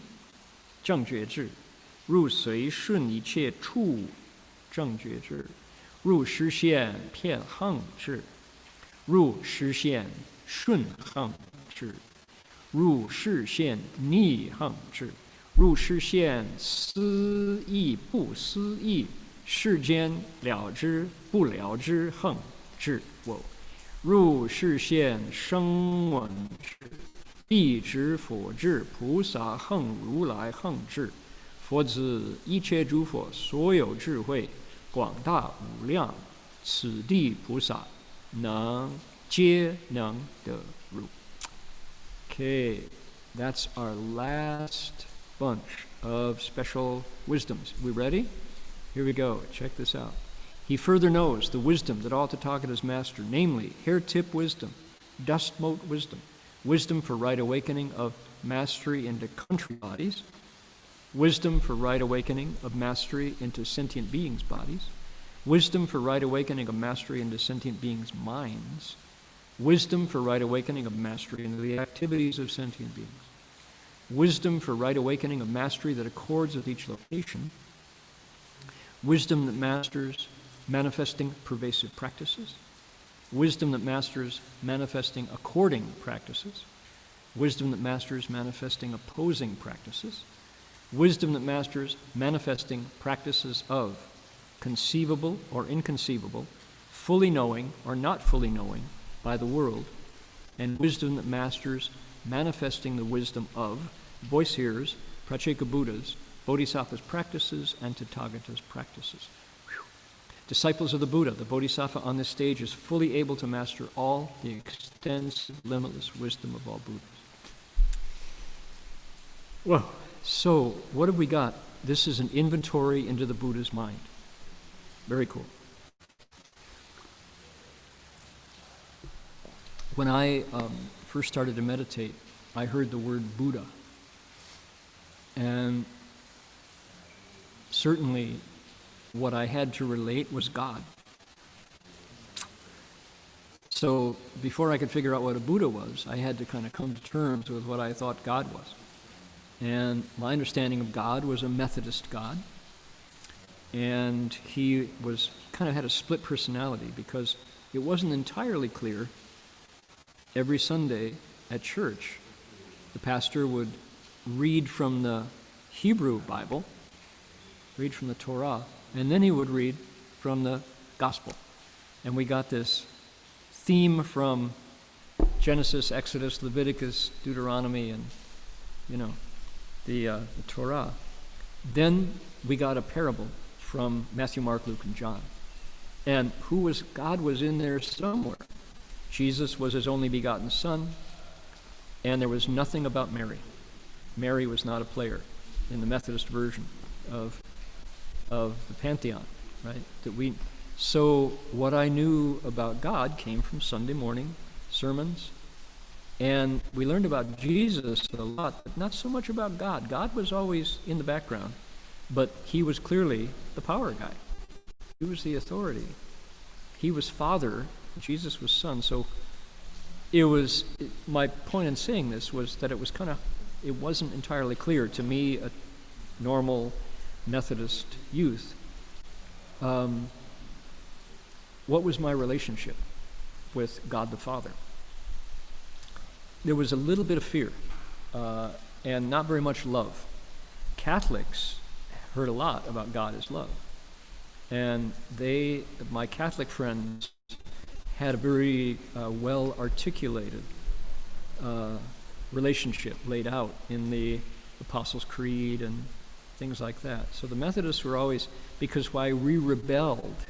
Speaker 1: 正觉智，入随顺一切处正觉智，入实现遍行智，入实现顺行智，入实现逆行智，入实现思意不思意，世间了知不了知行智。入实现声闻智，必知佛智，菩萨行如来行智。佛子一切诸佛所有智慧广大无量，此地菩萨皆能得入。Okay, that's our last bunch of special wisdoms. We ready? Here we go. Check this out. He further knows the wisdom that all Tathagathas master, namely hair-tip wisdom, dust-mote wisdom, wisdom for right awakening of mastery into country bodies, wisdom for right awakening of mastery into sentient beings' bodies, wisdom for right awakening of mastery into sentient beings' minds, wisdom for right awakening of mastery into the activities of sentient beings, wisdom for right awakening of mastery that accords with each location, wisdom that masters manifesting pervasive practices, wisdom that masters manifesting according practices, wisdom that masters manifesting opposing practices, wisdom that masters manifesting practices of conceivable or inconceivable, fully knowing or not fully knowing by the world, and wisdom that masters manifesting the wisdom of voice hearers, Pratyeka Buddhas, Bodhisattvas' practices, and Tathagathas' practices. Whew. Disciples of the Buddha, the Bodhisattva on this stage is fully able to master all the extensive, limitless wisdom of all Buddhas. Whoa. So, what have we got? This is an inventory into the Buddha's mind. Very cool. When I first started to meditate, I heard the word Buddha. And certainly what I had to relate was God. So before I could figure out what a Buddha was, I had to kind of come to terms with what I thought God was. And my understanding of God was a Methodist God. And he kind of had a split personality because it wasn't entirely clear. Every Sunday at church, the pastor would read from the Hebrew Bible, read from the Torah, and then he would read from the Gospel. And we got this theme from Genesis, Exodus, Leviticus, Deuteronomy, and, the Torah. Then we got a parable from Matthew, Mark, Luke, and John. And God was in there somewhere. Jesus was his only begotten Son, and there was nothing about Mary. Mary was not a player in the Methodist version of the Pantheon, right? So what I knew about God came from Sunday morning sermons, and we learned about Jesus a lot, but not so much about God. God was always in the background, but he was clearly the power guy. He was the authority. He was Father, Jesus was Son. So my point in saying this was that it wasn't entirely clear to me, a normal Methodist youth, what was my relationship with God the Father. There was a little bit of fear and not very much love. Catholics heard a lot about God as love. And my Catholic friends had a very well-articulated relationship laid out in the Apostles' Creed and things like that. So the Methodists were always, because why we rebelled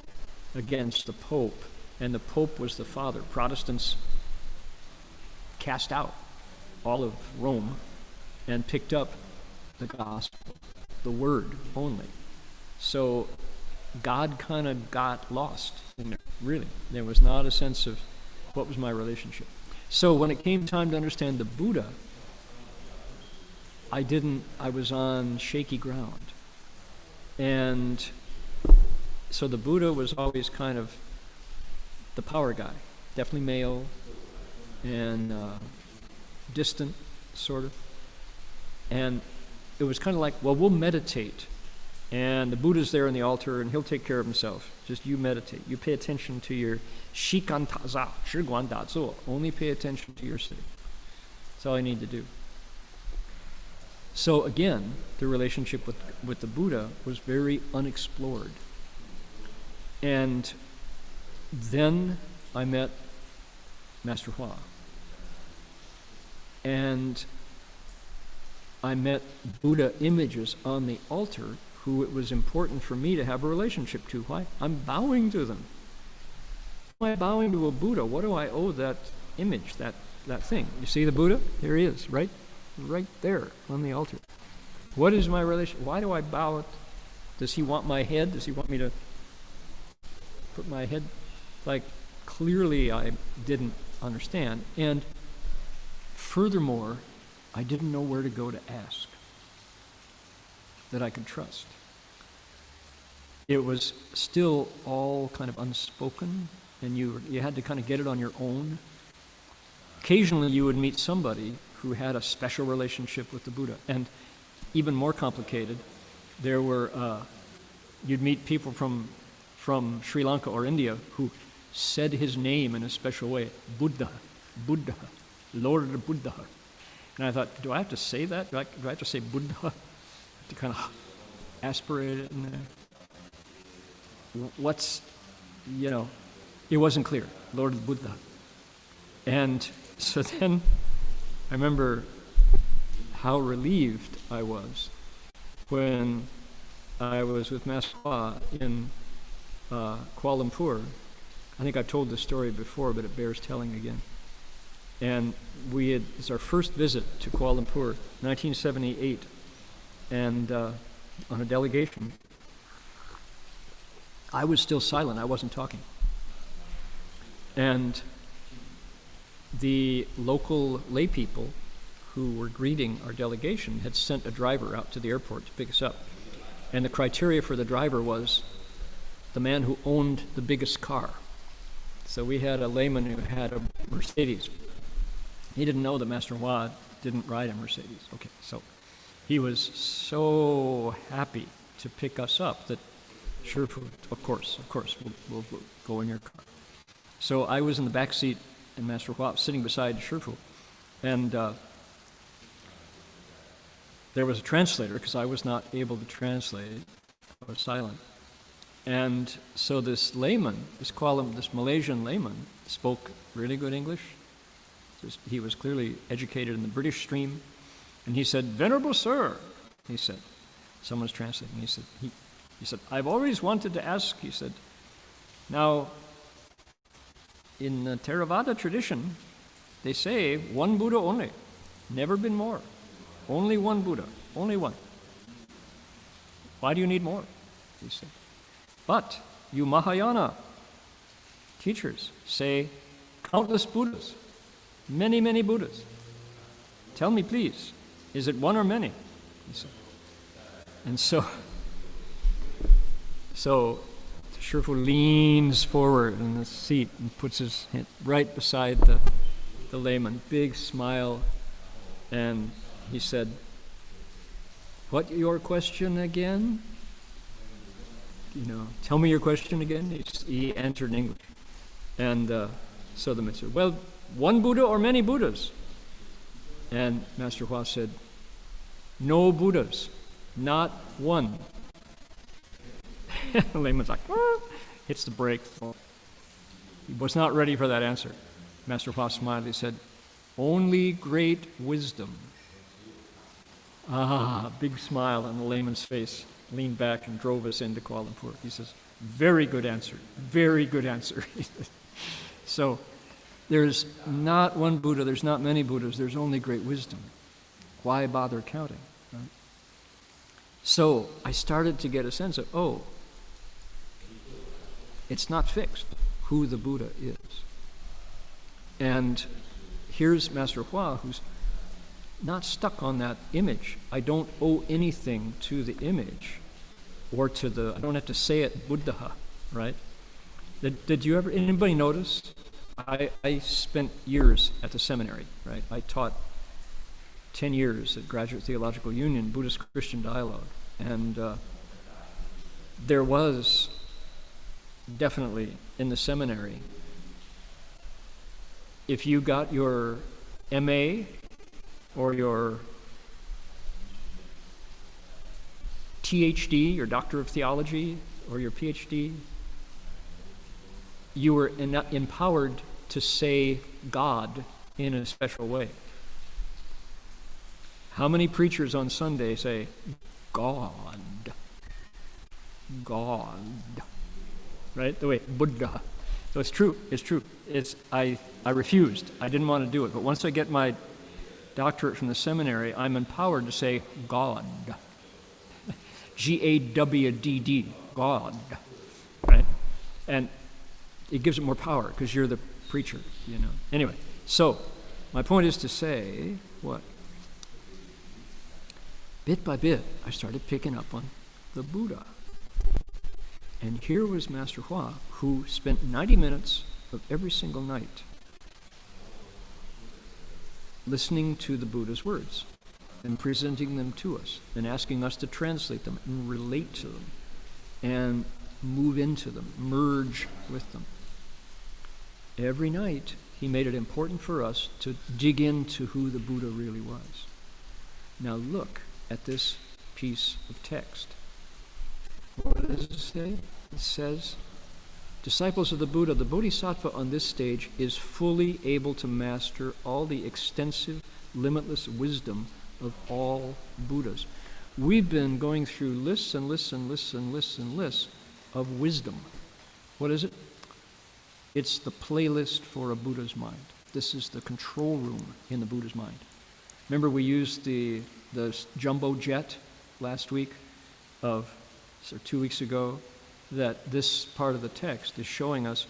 Speaker 1: against the Pope, and the Pope was the Father. Protestants cast out all of Rome and picked up the gospel, the word only. So God kind of got lost in there, really. There was not a sense of what was my relationship. So when it came time to understand the Buddha, I was on shaky ground. And so the Buddha was always kind of the power guy, definitely male and distant, sort of. And it was kind of like, well, we'll meditate. And the Buddha's there on the altar, and he'll take care of himself. Just you meditate. You pay attention to your shikantaza, shiguan dazuo. Only pay attention to your sitting. That's all I need to do. So again, the relationship with the Buddha was very unexplored. And then I met Master Hua. And I met Buddha images on the altar who it was important for me to have a relationship to. Why? I'm bowing to them. Why am I bowing to a Buddha? What do I owe that image, that thing? You see the Buddha? There he is, right there on the altar. What is my relation? Why do I bow? Does he want my head? Does he want me to put my head? Like, clearly I didn't understand. And furthermore, I didn't know where to go to ask that I could trust. It was still all kind of unspoken, and you had to kind of get it on your own. Occasionally you would meet somebody who had a special relationship with the Buddha. And even more complicated, you'd meet people from Sri Lanka or India who said his name in a special way, Buddha, Lord Buddha. And I thought, do I have to say that? Do I have to say Buddha to kind of aspirate it in there? It wasn't clear, Lord Buddha. And so then I remember how relieved I was when I was with Master Hua in Kuala Lumpur. I think I've told this story before, but it bears telling again. And it's our first visit to Kuala Lumpur, 1978, and on a delegation. I was still silent, I wasn't talking. And the local lay people who were greeting our delegation had sent a driver out to the airport to pick us up. And the criteria for the driver was the man who owned the biggest car. So we had a layman who had a Mercedes. He didn't know that Master Hua didn't ride a Mercedes. Okay, so he was so happy to pick us up that, sure, of course, we'll go in your car. So I was in the back seat, and Master Hua was sitting beside Shifu, and there was a translator because I was not able to translate. I was silent. And so this layman, this Malaysian layman, spoke really good English, He was clearly educated in the British stream. And he said, "Venerable Sir," he said, someone's translating, he said, "I've always wanted to ask," he said, "now, in the Theravada tradition, they say one Buddha only, never been more. Only one Buddha, only one. Why do you need more?" He said. "But you Mahayana teachers say countless Buddhas, many, many Buddhas. Tell me, please, is it one or many?" He said. And so Shifu leans forward in the seat and puts his hand right beside the layman, big smile, and he said, "What your question again? Tell me your question again." He answered in English. And so the man said, "Well, one Buddha or many Buddhas?" And Master Hua said, "No Buddhas, not one." The layman's like, hits the brake. He was not ready for that answer. Master Hua smiled. He said, "Only great wisdom." Big smile on the layman's face. Leaned back and drove us into Kuala Lumpur. He says, "Very good answer, very good answer." So there's not one Buddha, there's not many Buddhas, there's only great wisdom. Why bother counting? Right? So I started to get a sense of, it's not fixed who the Buddha is. And here's Master Hua, who's not stuck on that image. I don't owe anything to the image or I don't have to say it, Buddha, right? Did you ever, anybody notice? I spent years at the seminary, right? I taught 10 years at Graduate Theological Union, Buddhist Christian Dialogue. And there was definitely in the seminary, if you got your MA or your THD, your Doctor of Theology, or your PhD, you were empowered to say God in a special way. How many preachers on Sunday say, God, God, right? The way, Buddha. So it's true, it's true. I refused, I didn't want to do it, but once I get my doctorate from the seminary, I'm empowered to say God. G-A-W-D-D, God, right? And it gives it more power because you're the preacher, Anyway, so my point is to say, what? Bit by bit, I started picking up on the Buddha. And here was Master Hua, who spent 90 minutes of every single night listening to the Buddha's words and presenting them to us and asking us to translate them and relate to them and move into them, merge with them. Every night, he made it important for us to dig into who the Buddha really was. Now look at this piece of text. What does it say? It says, disciples of the Buddha, the Bodhisattva on this stage is fully able to master all the extensive, limitless wisdom of all Buddhas. We've been going through lists and lists and lists and lists and lists of wisdom. What is it? It's the playlist for a Buddha's mind. This is the control room in the Buddha's mind. Remember we used the jumbo jet last week or 2 weeks ago, that this part of the text is showing us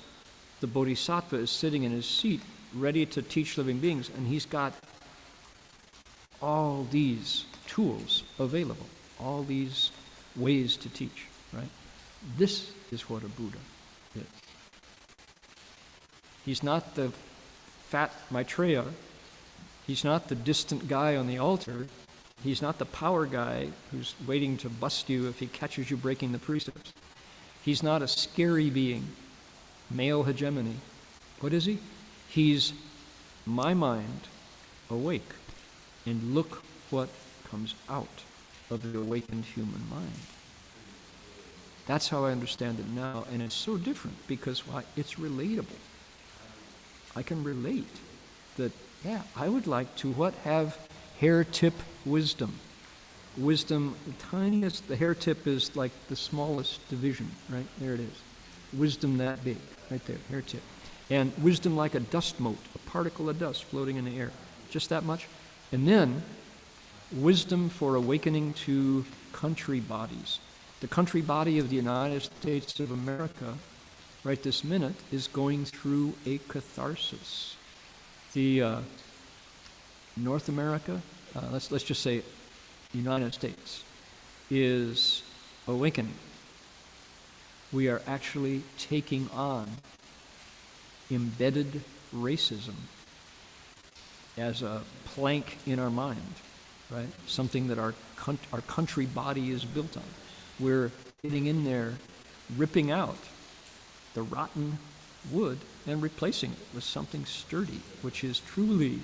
Speaker 1: the Bodhisattva is sitting in his seat ready to teach living beings, and he's got all these tools available, all these ways to teach, right? This is what a Buddha is. He's not the fat Maitreya. He's not the distant guy on the altar. He's not the power guy who's waiting to bust you if he catches you breaking the precepts. He's not a scary being, male hegemony. What is he? He's my mind awake. And look what comes out of the awakened human mind. That's how I understand it now, and it's so different because why? It's relatable. I can relate that Yeah, I would like to what? Have hair tip wisdom. Wisdom, the tiniest, the hair tip is like the smallest division, right? There it is. Wisdom that big, right there, hair tip. And wisdom like a dust mote, a particle of dust floating in the air. Just that much. And then wisdom for awakening to country bodies. The country body of the United States of America, right this minute, is going through a catharsis. The North America, let's just say United States, is awakening. We are actually taking on embedded racism as a plank in our mind, right? Something that our country body is built on. We're getting in there, ripping out the rotten wood and replacing it with something sturdy, which is truly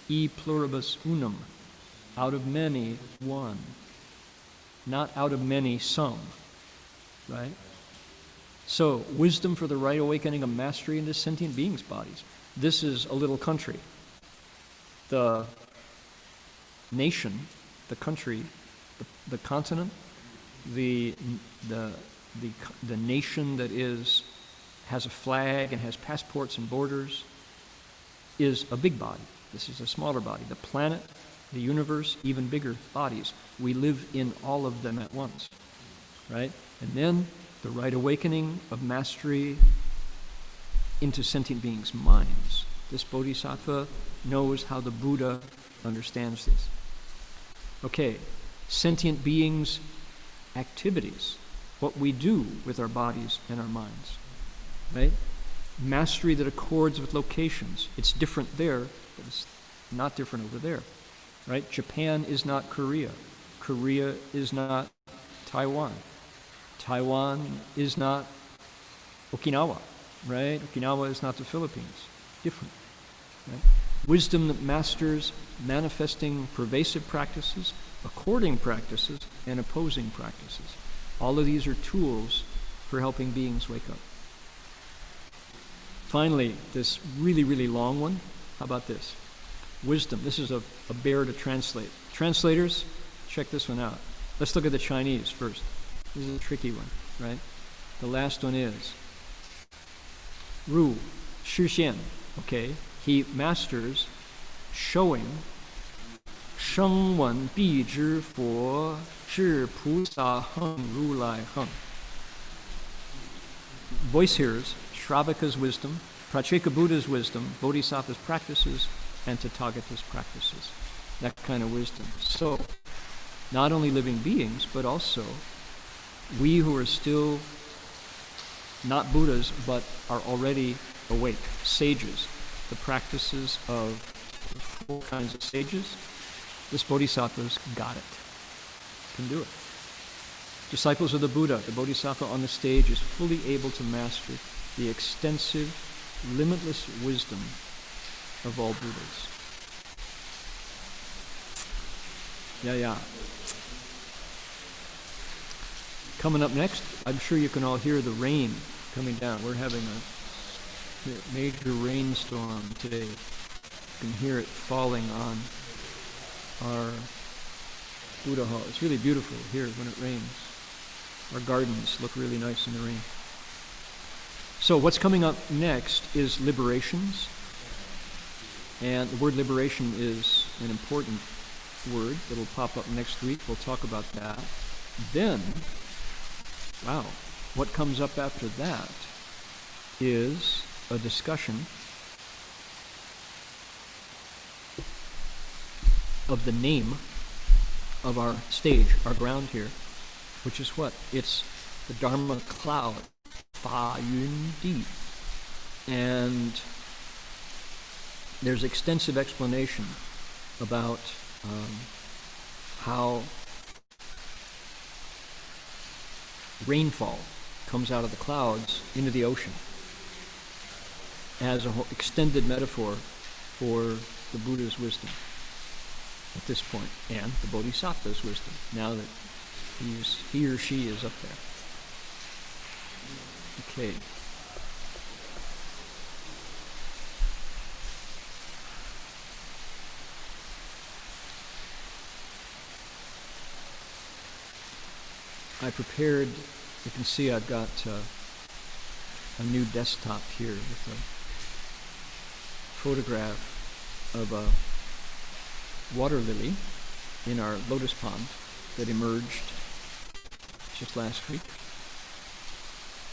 Speaker 1: e pluribus unum, out of many, one, not out of many, some, right? So, wisdom for the right awakening of mastery into sentient beings' bodies. This is a little country. The nation, the country, the continent, the nation that has a flag and has passports and borders is a big body. This is a smaller body. The planet, the universe, even bigger bodies. We live in all of them at once, right? And then the right awakening of mastery into sentient beings' minds. This bodhisattva knows how the Buddha understands this. Okay, sentient beings' activities, what we do with our bodies and our minds, right? Mastery that accords with locations. It's different there, but it's not different over there, right? Japan is not Korea. Korea is not Taiwan. Taiwan is not Okinawa, right? Okinawa is not the Philippines. Different, right? Wisdom that masters manifesting pervasive practices, according practices, and opposing practices. All of these are tools for helping beings wake up. Finally, this really, really long one. How about this? Wisdom. This is a bear to translate. Translators, check this one out. Let's look at the Chinese first. This is a tricky one, right? The last one is Ru, Shi Xian. Okay, he masters showing Sheng Wen Bi Zhi Fo Zhi Pu Sa Heng Ru Lai Heng. Voice hearers, Shravaka's wisdom, Pratyeka Buddha's wisdom, Bodhisattva's practices, and Tathagathas' practices. That kind of wisdom. So, not only living beings, but also we who are still not Buddhas, but are already awake, sages, the practices of the 4 kinds of sages, this Bodhisattva's got it, can do it. Disciples of the Buddha, the Bodhisattva on the stage is fully able to master the extensive, limitless wisdom of all Buddhas. Yeah. Coming up next, I'm sure you can all hear the rain coming down. We're having a major rainstorm today. You can hear it falling on our Buddha hall. It's really beautiful here when it rains. Our gardens look really nice in the rain. So what's coming up next is liberations. And the word liberation is an important word that will pop up next week. We'll talk about that. Then, wow, what comes up after that is a discussion of the name of our stage, our ground here, which is what? It's the Dharma cloud, Fa Yun Di. And there's extensive explanation about how rainfall comes out of the clouds into the ocean as an extended metaphor for the Buddha's wisdom at this point, and the Bodhisattva's wisdom, now that he or she is up there. Okay. I prepared, you can see I've got a new desktop here with a photograph of a water lily in our lotus pond that emerged just last week.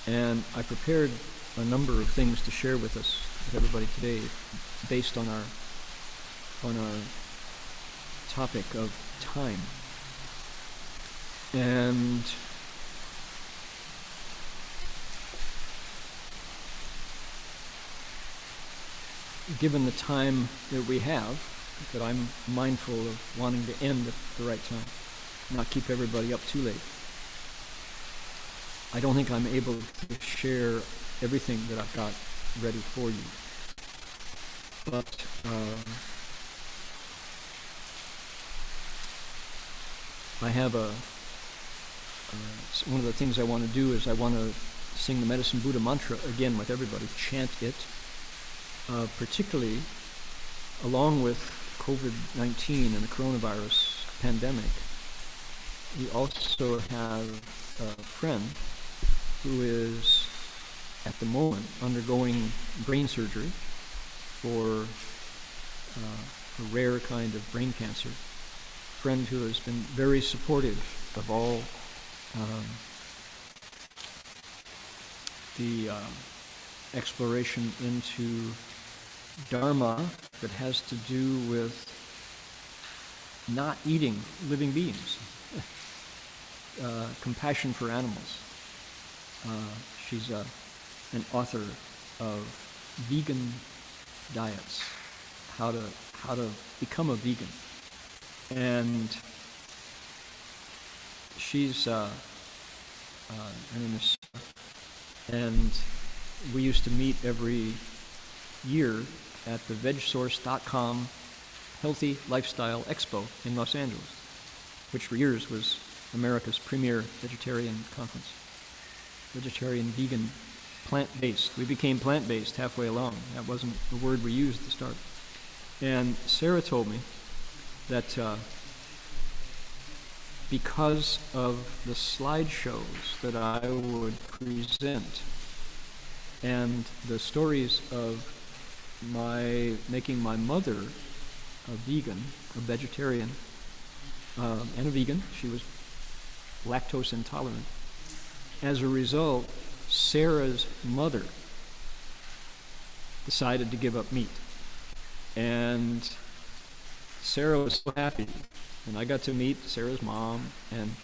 Speaker 1: And I prepared a number of things to share with us, with everybody today, based on our topic of time. And given the time that we have, that I'm mindful of wanting to end at the right time, not keep everybody up too late. I don't think I'm able to share everything that I've got ready for you. But I have one of the things I want to do is I want to sing the Medicine Buddha mantra again with everybody, chant it, particularly along with COVID-19 and the coronavirus pandemic. We also have a friend who is at the moment undergoing brain surgery for a rare kind of brain cancer. A friend who has been very supportive of all the exploration into Dharma that has to do with not eating living beings, compassion for animals. She's an author of vegan diets, how to become a vegan, and she's her name is Sarah, and we used to meet every year at the vegsource.com Healthy Lifestyle Expo in Los Angeles, which for years was America's premier vegetarian conference. Vegetarian, vegan, plant-based. We became plant-based halfway along. That wasn't the word we used at the start. And Sarah told me that because of the slideshows that I would present and the stories of making my mother a vegan, a vegetarian, and a vegan. She was lactose intolerant. As a result, Sarah's mother decided to give up meat. And Sarah was so happy. And I got to meet Sarah's mom, and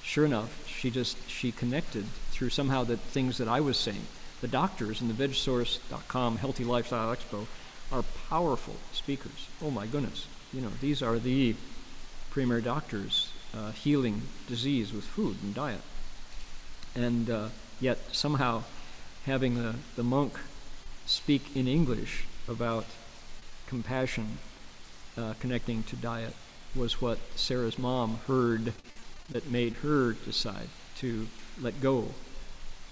Speaker 1: sure enough, she connected through somehow the things that I was saying. The doctors in the vegsource.com Healthy Lifestyle Expo are powerful speakers. Oh my goodness. You know, these are the premier doctors healing disease with food and diet. And yet somehow having the monk speak in English about compassion connecting to diet was what Sarah's mom heard that made her decide to let go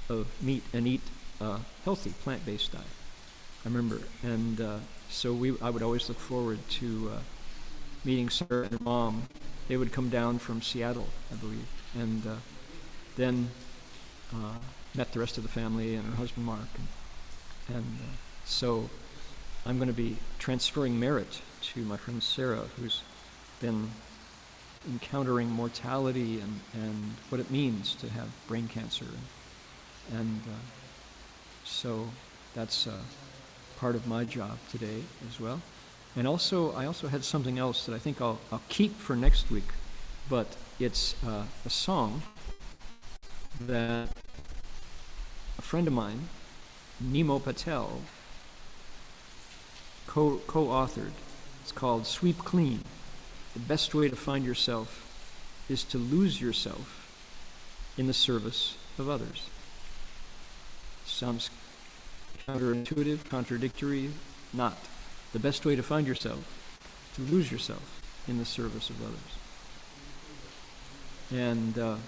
Speaker 1: of meat and eat a healthy plant-based diet. I remember, and so I would always look forward to meeting Sarah and her mom. They would come down from Seattle, I believe, and then met the rest of the family and her husband Mark, and so I'm going to be transferring merit to my friend Sarah, who's been encountering mortality and what it means to have brain cancer, and so that's part of my job today as well. And also, I also had something else that I think I'll keep for next week, but it's a song that a friend of mine, Nemo Patel, co-authored. It's called Sweep Clean. The best way to find yourself is to lose yourself in the service of others. Sounds counterintuitive, contradictory, not. The best way to find yourself, to lose yourself in the service of others. And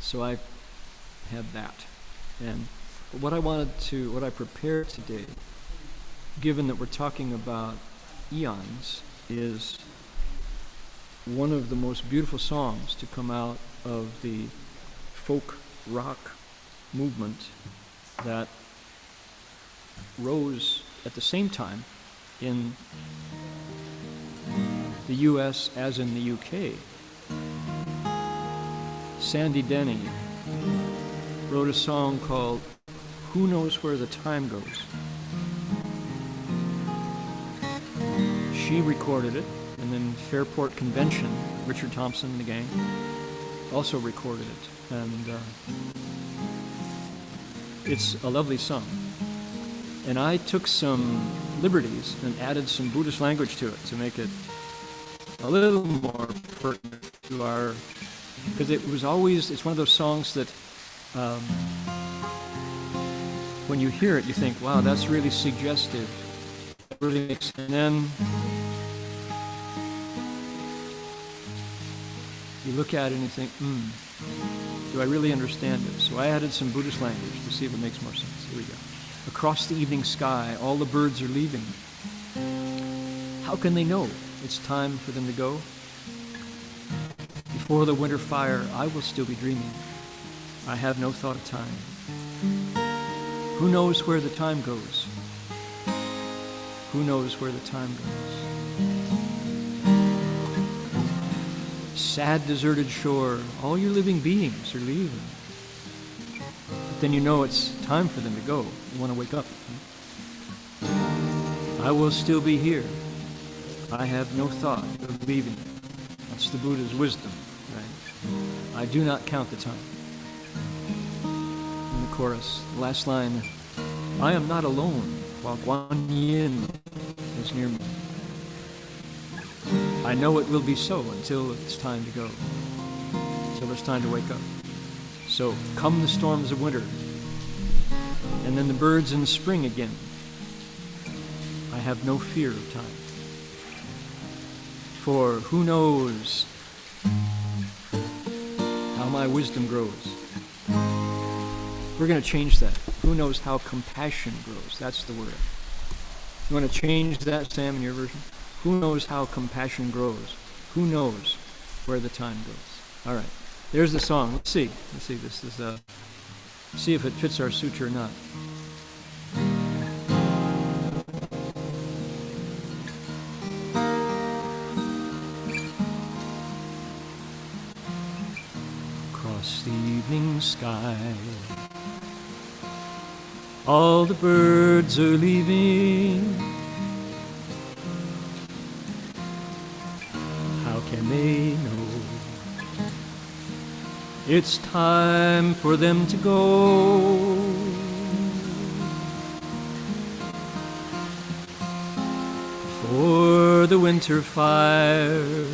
Speaker 1: so I had that. And what I prepared today, given that we're talking about eons, is one of the most beautiful songs to come out of the folk rock movement that rose at the same time in the US as in the UK. Sandy Denny wrote a song called Who Knows Where the Time Goes. She recorded it, and then Fairport Convention, Richard Thompson and the gang also recorded it, and it's a lovely song. And I took some liberties and added some Buddhist language to it to make it a little more pertinent to our, because it was always, it's one of those songs that when you hear it you think, wow, that's really suggestive, really makes, and then you look at it and you think, do I really understand it? So I added some Buddhist language to see if it makes more sense. Here we go. Across the evening sky, all the birds are leaving. How can they know it's time for them to go? Before the winter fire, I will still be dreaming. I have no thought of time. Who knows where the time goes? Who knows where the time goes? Sad, deserted shore, all your living beings are leaving. But then you know it's time for them to go. You want to wake up. I will still be here. I have no thought of leaving. That's the Buddha's wisdom, right? I do not count the time. In the chorus, the last line, I am not alone while Guan Yin is near me. I know it will be so until it's time to go, until it's time to wake up. So come the storms of winter, and then the birds in the spring again. I have no fear of time. For who knows how my wisdom grows? We're going to change that. Who knows how compassion grows? That's the word. You want to change that, Sam, in your version? Who knows how compassion grows? Who knows where the time goes? All right, there's the song. Let's see. This is see if it fits our sutra or not. Across the evening sky, all the birds are leaving. How can they know it's time for them to go? For the winter fire,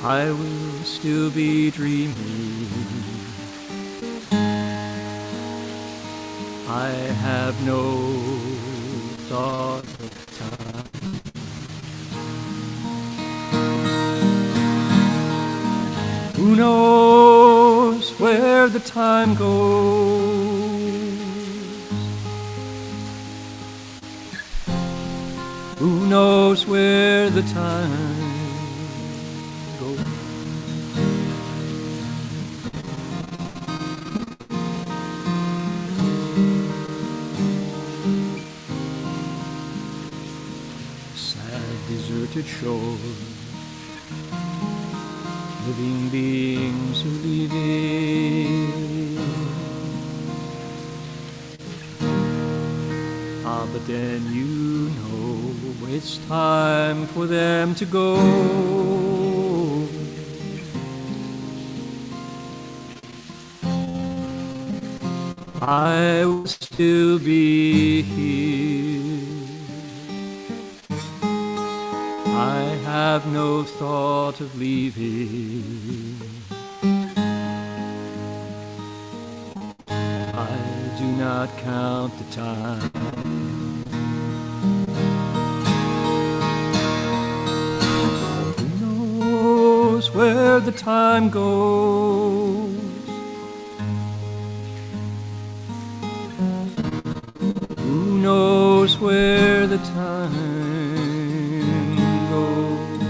Speaker 1: I will still be dreaming. I have no thought of time. Who knows where the time goes? Who knows where the time goes? Sad, deserted shore, living beings are leaving. Ah, but then you know it's time for them to go. I will still be here. I have no thought of leaving. I do not count the time. Who knows where the time goes? Who knows where the time goes?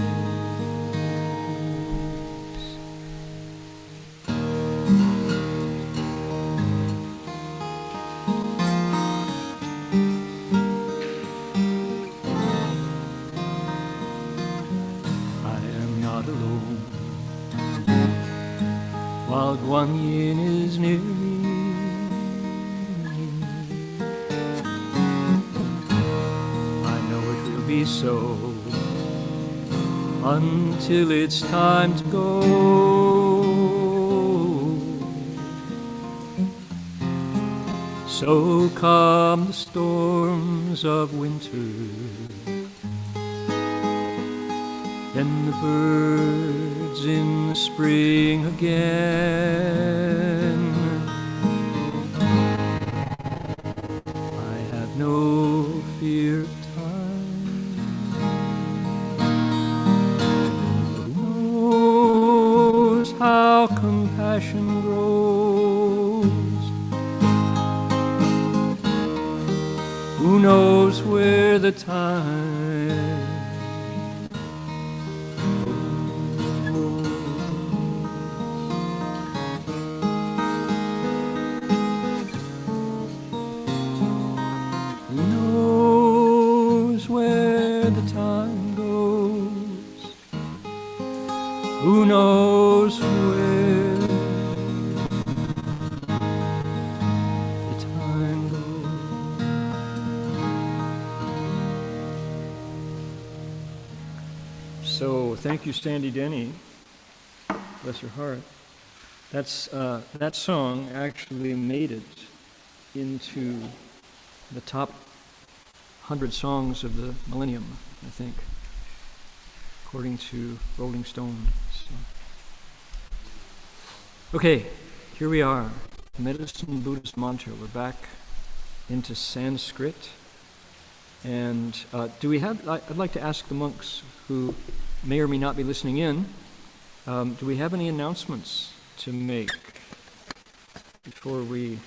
Speaker 1: is near me. I know it will be so until it's time to go. So come the storms of winter, then the birds in the spring again. I have no fear of time. Who knows how compassion grows? Who knows where the time who knows where the time goes. So thank you, Sandy Denny. Bless her heart. That song actually made it into the top 100 songs of the millennium, I think, according to Rolling Stone. So. Okay, here we are, Medicine Buddhist Mantra. We're back into Sanskrit. And do we have, I'd like to ask the monks who may or may not be listening in, do we have any announcements to make before we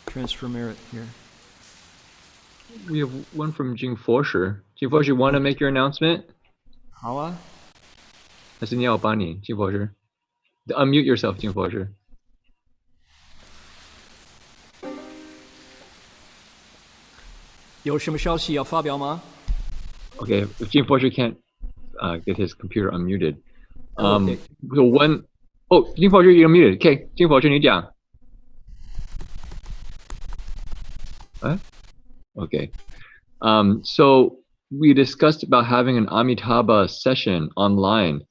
Speaker 1: transfer merit here?
Speaker 2: We have one from Jing Fosher. Jing Fosher, you want to make your announcement?
Speaker 1: 好啊。
Speaker 2: 还是你要帮你, Jing Fosher? Unmute yourself, Jing Fosher. Okay, if Jing Fosher can't get his computer unmuted.
Speaker 1: Okay.
Speaker 2: So one, oh, Jing Fosher, you're unmuted. Okay, Jing Fosher, 你讲. Okay. So we discussed about having an Amitabha session online,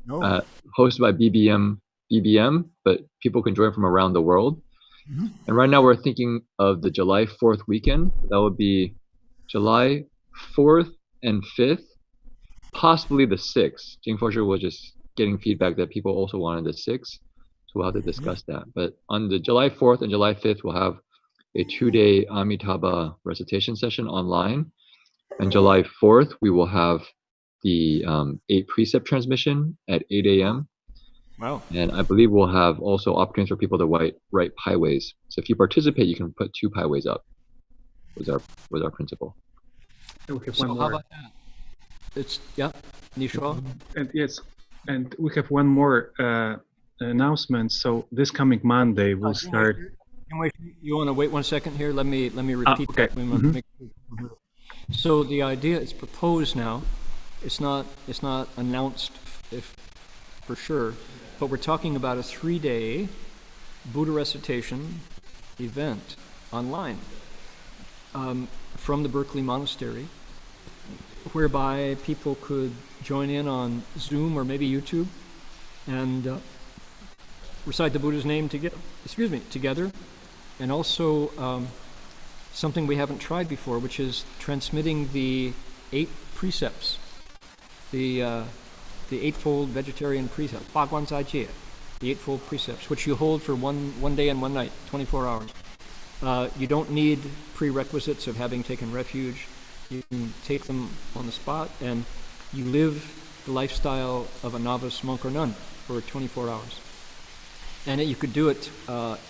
Speaker 2: hosted by BBM, but people can join from around the world. Mm-hmm. And right now we're thinking of the July 4th weekend. That would be July 4th and 5th, possibly the 6th. Jing Fosher was just getting feedback that people also wanted the 6th, so we'll have to discuss that. But on the July 4th and July 5th, we'll have a 2-day Amitabha recitation session online. And July 4th, we will have the 8 precept transmission at 8 a.m.
Speaker 1: Wow. And
Speaker 2: I believe we'll have also opportunities for people to write paiways. So if you participate, you can put 2 paiways up, was our principle.
Speaker 3: And we have
Speaker 1: so
Speaker 3: one
Speaker 1: how
Speaker 3: more.
Speaker 1: About that? It's, yeah, Nishwa?
Speaker 3: And yes, and we have one more announcement. So this coming Monday, we'll start...
Speaker 1: You want to wait 1 second here? Let me repeat
Speaker 3: okay.
Speaker 1: that. We want to make sure. So the idea is proposed now. It's not announced for sure, but we're talking about a 3-day Buddha recitation event online from the Berkeley Monastery, whereby people could join in on Zoom or maybe YouTube and recite the Buddha's name together. And also something we haven't tried before, which is transmitting the 8 precepts, the eightfold vegetarian precepts, 八关斋戒, the eightfold precepts, which you hold for one day and one night, 24 hours. You don't need prerequisites of having taken refuge. You can take them on the spot, and you live the lifestyle of a novice monk or nun for 24 hours. And you could do it,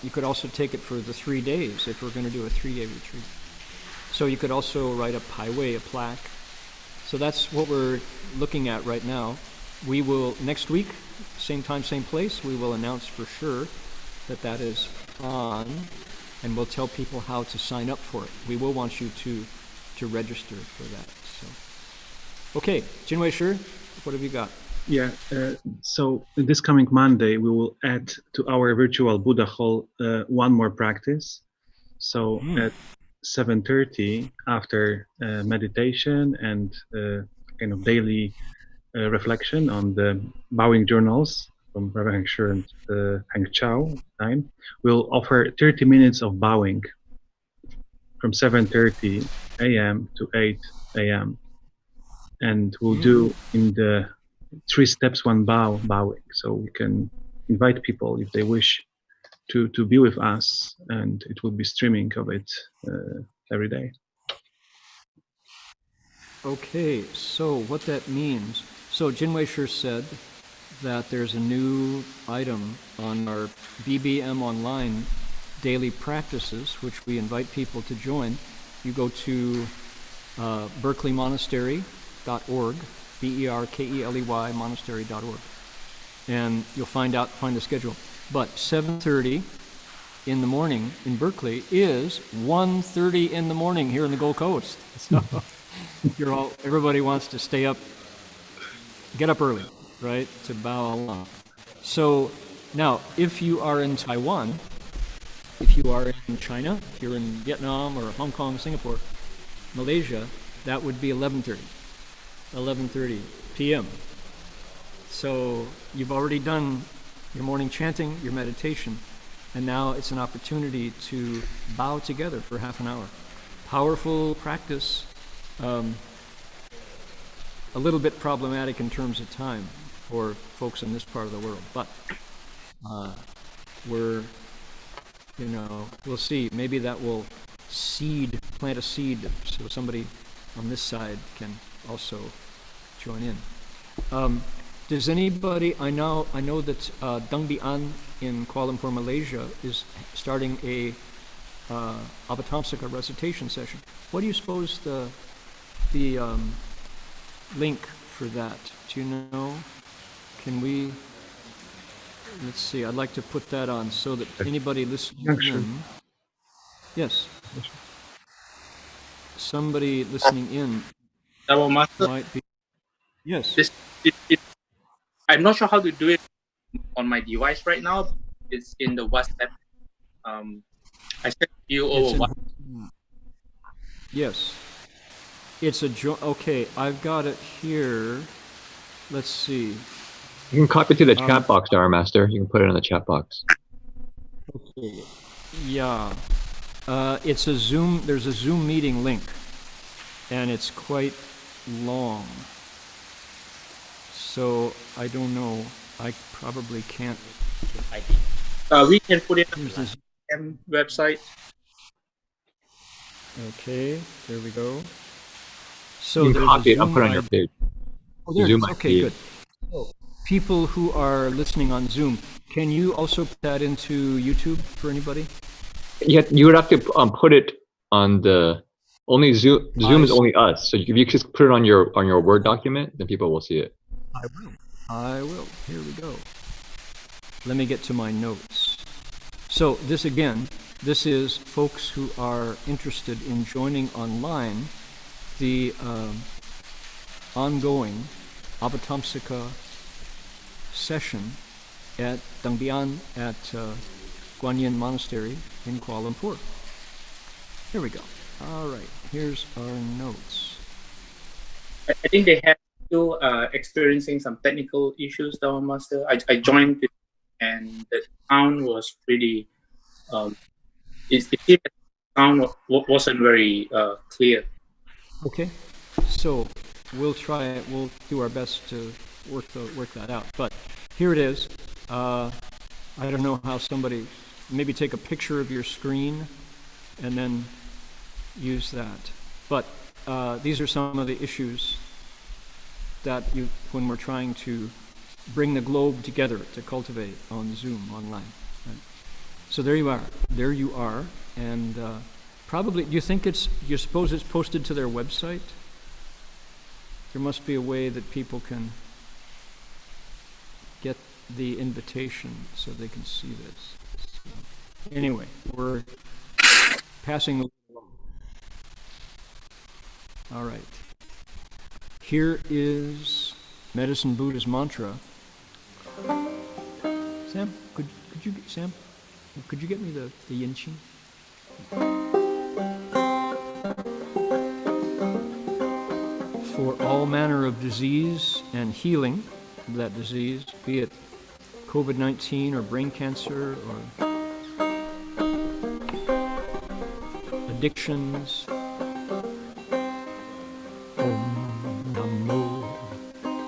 Speaker 1: you could also take it for the 3 days if we're going to do a 3-day retreat. So you could also write a paiway, a plaque. So that's what we're looking at right now. We will, next week, same time, same place, we will announce for sure that is on, and we'll tell people how to sign up for it. We will want you to register for that. So, okay, Jinwei Shi, what have you got?
Speaker 3: Yeah, so this coming Monday, we will add to our virtual Buddha Hall one more practice. So at 7:30, after meditation and kind of daily reflection on the bowing journals from Reverend Heng Sure and Heng Chao time, we'll offer 30 minutes of bowing from 7:30 a.m. to 8 a.m. And we'll do in the 3 steps, 1 bowing. So we can invite people if they wish to be with us, and it will be streaming of it every day.
Speaker 1: Okay, so what that means, so Jinwei Sure said that there's a new item on our BBM Online daily practices, which we invite people to join. You go to berkeleymonastery.org, BERKELEY monastery.org, and you'll find the schedule. But 7:30 in the morning in Berkeley is 1:30 in the morning here in the Gold Coast. So everybody wants to stay up, get up early, right, to bow along. So now, if you are in Taiwan, if you are in China, if you're in Vietnam or Hong Kong, Singapore, Malaysia, that would be 11:30 p.m. So you've already done your morning chanting, your meditation, and now it's an opportunity to bow together for half an hour. Powerful practice, a little bit problematic in terms of time for folks in this part of the world, but we'll see. Maybe that will plant a seed, so somebody on this side can also join in. Does anybody, I know that Dang Bian in Kuala Lumpur, Malaysia is starting a Avatamsaka recitation session. What do you suppose the link for that? Do you know? Can we, let's see, I'd like to put that on so that anybody listening in, yes, somebody listening in might be, yes.
Speaker 4: I'm not sure how to do it on my device right now. It's in the WhatsApp. I sent you over WhatsApp.
Speaker 1: Yes. It's okay, I've got it here. Let's see.
Speaker 2: You can copy to the chat box, Dharma Master. You can put it in the chat box.
Speaker 1: Okay. Yeah. It's a Zoom, there's a Zoom meeting link, and it's quite long. So I don't know. I probably can't.
Speaker 4: We can put it on the website.
Speaker 1: Okay, there we go. So
Speaker 2: you can copy it and put it on your page.
Speaker 1: Oh, there it is. Okay, good. So, people who are listening on Zoom, can you also put that into YouTube for anybody?
Speaker 2: You would have to put it on the only Zoom. Zoom is only us. So if you just put it on your Word document, then people will see it.
Speaker 1: I will. Here we go. Let me get to my notes. So this is folks who are interested in joining online the ongoing Avatamsaka session at Dang Bian at Guan Yin Monastery in Kuala Lumpur. Here we go. All right, here's our notes.
Speaker 4: I think they have still experiencing some technical issues, Dharma Master. I joined it, and the sound was pretty. It seemed the sound wasn't very clear.
Speaker 1: Okay, so we'll try it. We'll do our best to work that out. But here it is. I don't know how somebody, maybe take a picture of your screen and then use that. But these are some of the issues that when we're trying to bring the globe together to cultivate on Zoom online. Right? So there you are, and probably, do you think you suppose it's posted to their website? There must be a way that people can get the invitation so they can see this. So, anyway, we're passing along. All right. Here is Medicine Buddha's mantra. Sam, could you get me the yin qing? For all manner of disease and healing of that disease, be it COVID-19 or brain cancer or addictions. Om Namo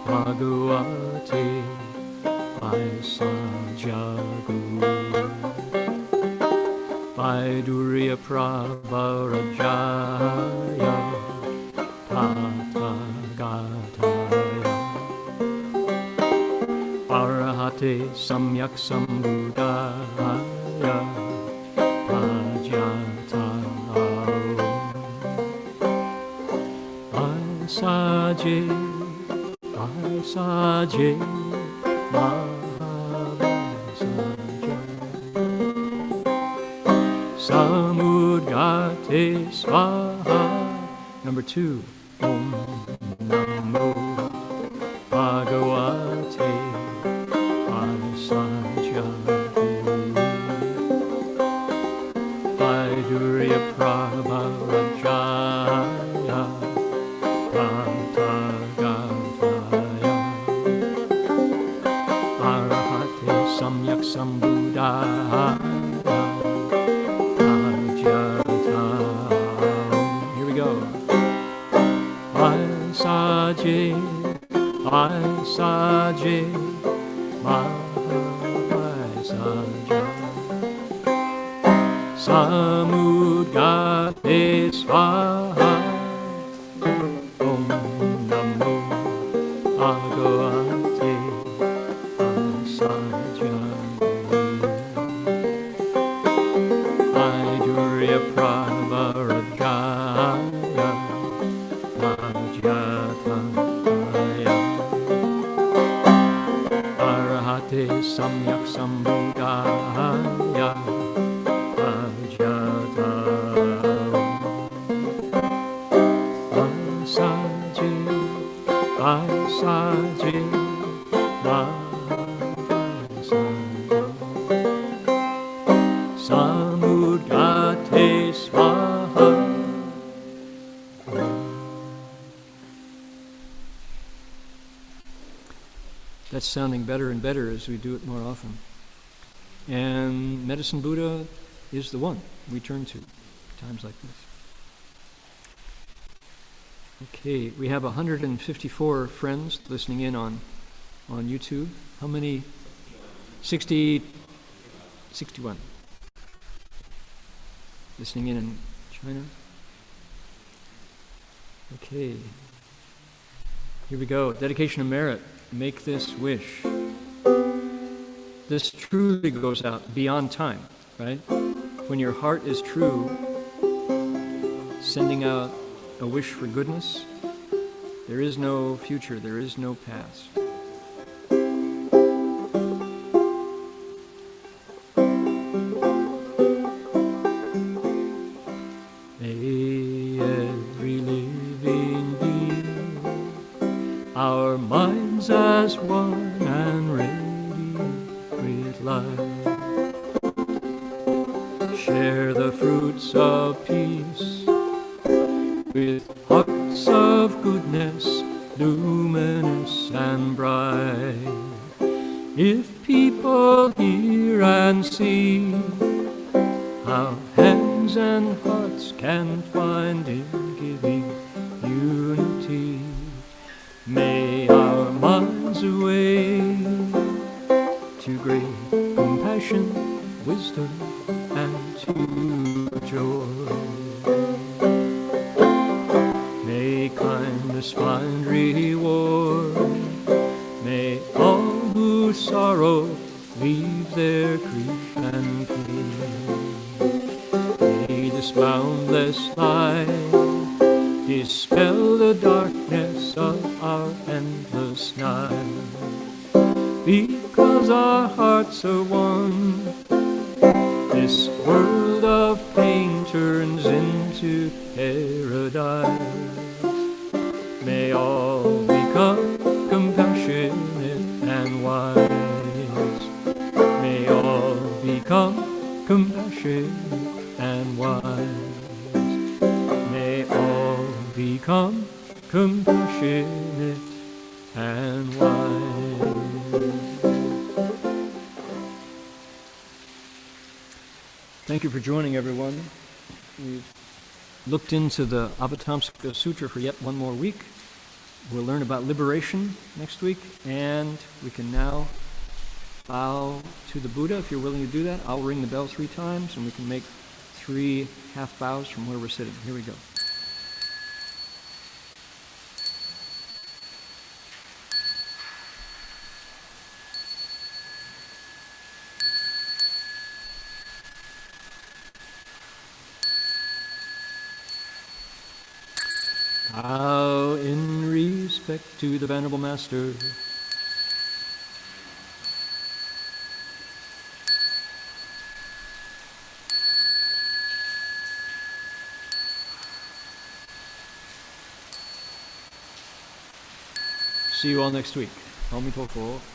Speaker 1: Bhagavate Vaisajyagu Vaidurya Pravarajaya Tathagaths Arahate Samyak Sambuddhaya Saje Mahavasajya Samudgate Swaha. Number 2. Om Namo Bhagavate Vaisajyagu Vaidurya Pravarajaya Samyak Sambuddhaya Ajata. Here we go. Vaisaje, Vaisaje, Vaisaja Samudgate Swaha. Om Namo Bhagavate Vaidurya Pravarajaya Ajataya Arahate Samyak Sambuddhaya Ajata Vasaje Vasaje Samudgate Swaha. That's sounding better and better as we do it more often. And Medicine Buddha is the one we turn to times like this. Okay, we have 154 friends listening in on YouTube. How many? 61. Listening in China. Okay. Here we go. Dedication of merit. Make this wish. This truly goes out beyond time, right? When your heart is true, sending out a wish for goodness, there is no future, there is no past. May every living being, our minds as one and radiant with light, share the fruits of peace with hearts of goodness, luminous and bright. If people hear and see how hands and hearts can find in giving unity, may our minds awake to great compassion, wisdom, and to joy. May kindness find reward. May all who sorrow leave their grief and pain. May this boundless light dispel the darkness of our endless night. Because our hearts are one, this world of pain turns into paradise. May all become compassionate become compassionate and wise. May all become compassionate and wise. Thank you for joining, everyone. We've looked into the Avatamsaka Sutra for yet one more week. We'll learn about liberation next week, and we can now bow to the Buddha. If you're willing to do that, I'll ring the bell 3 times, and we can make 3 half bows from where we're sitting. Here we go. Bow in respect to the Venerable Master. See you all next week. Amitabha.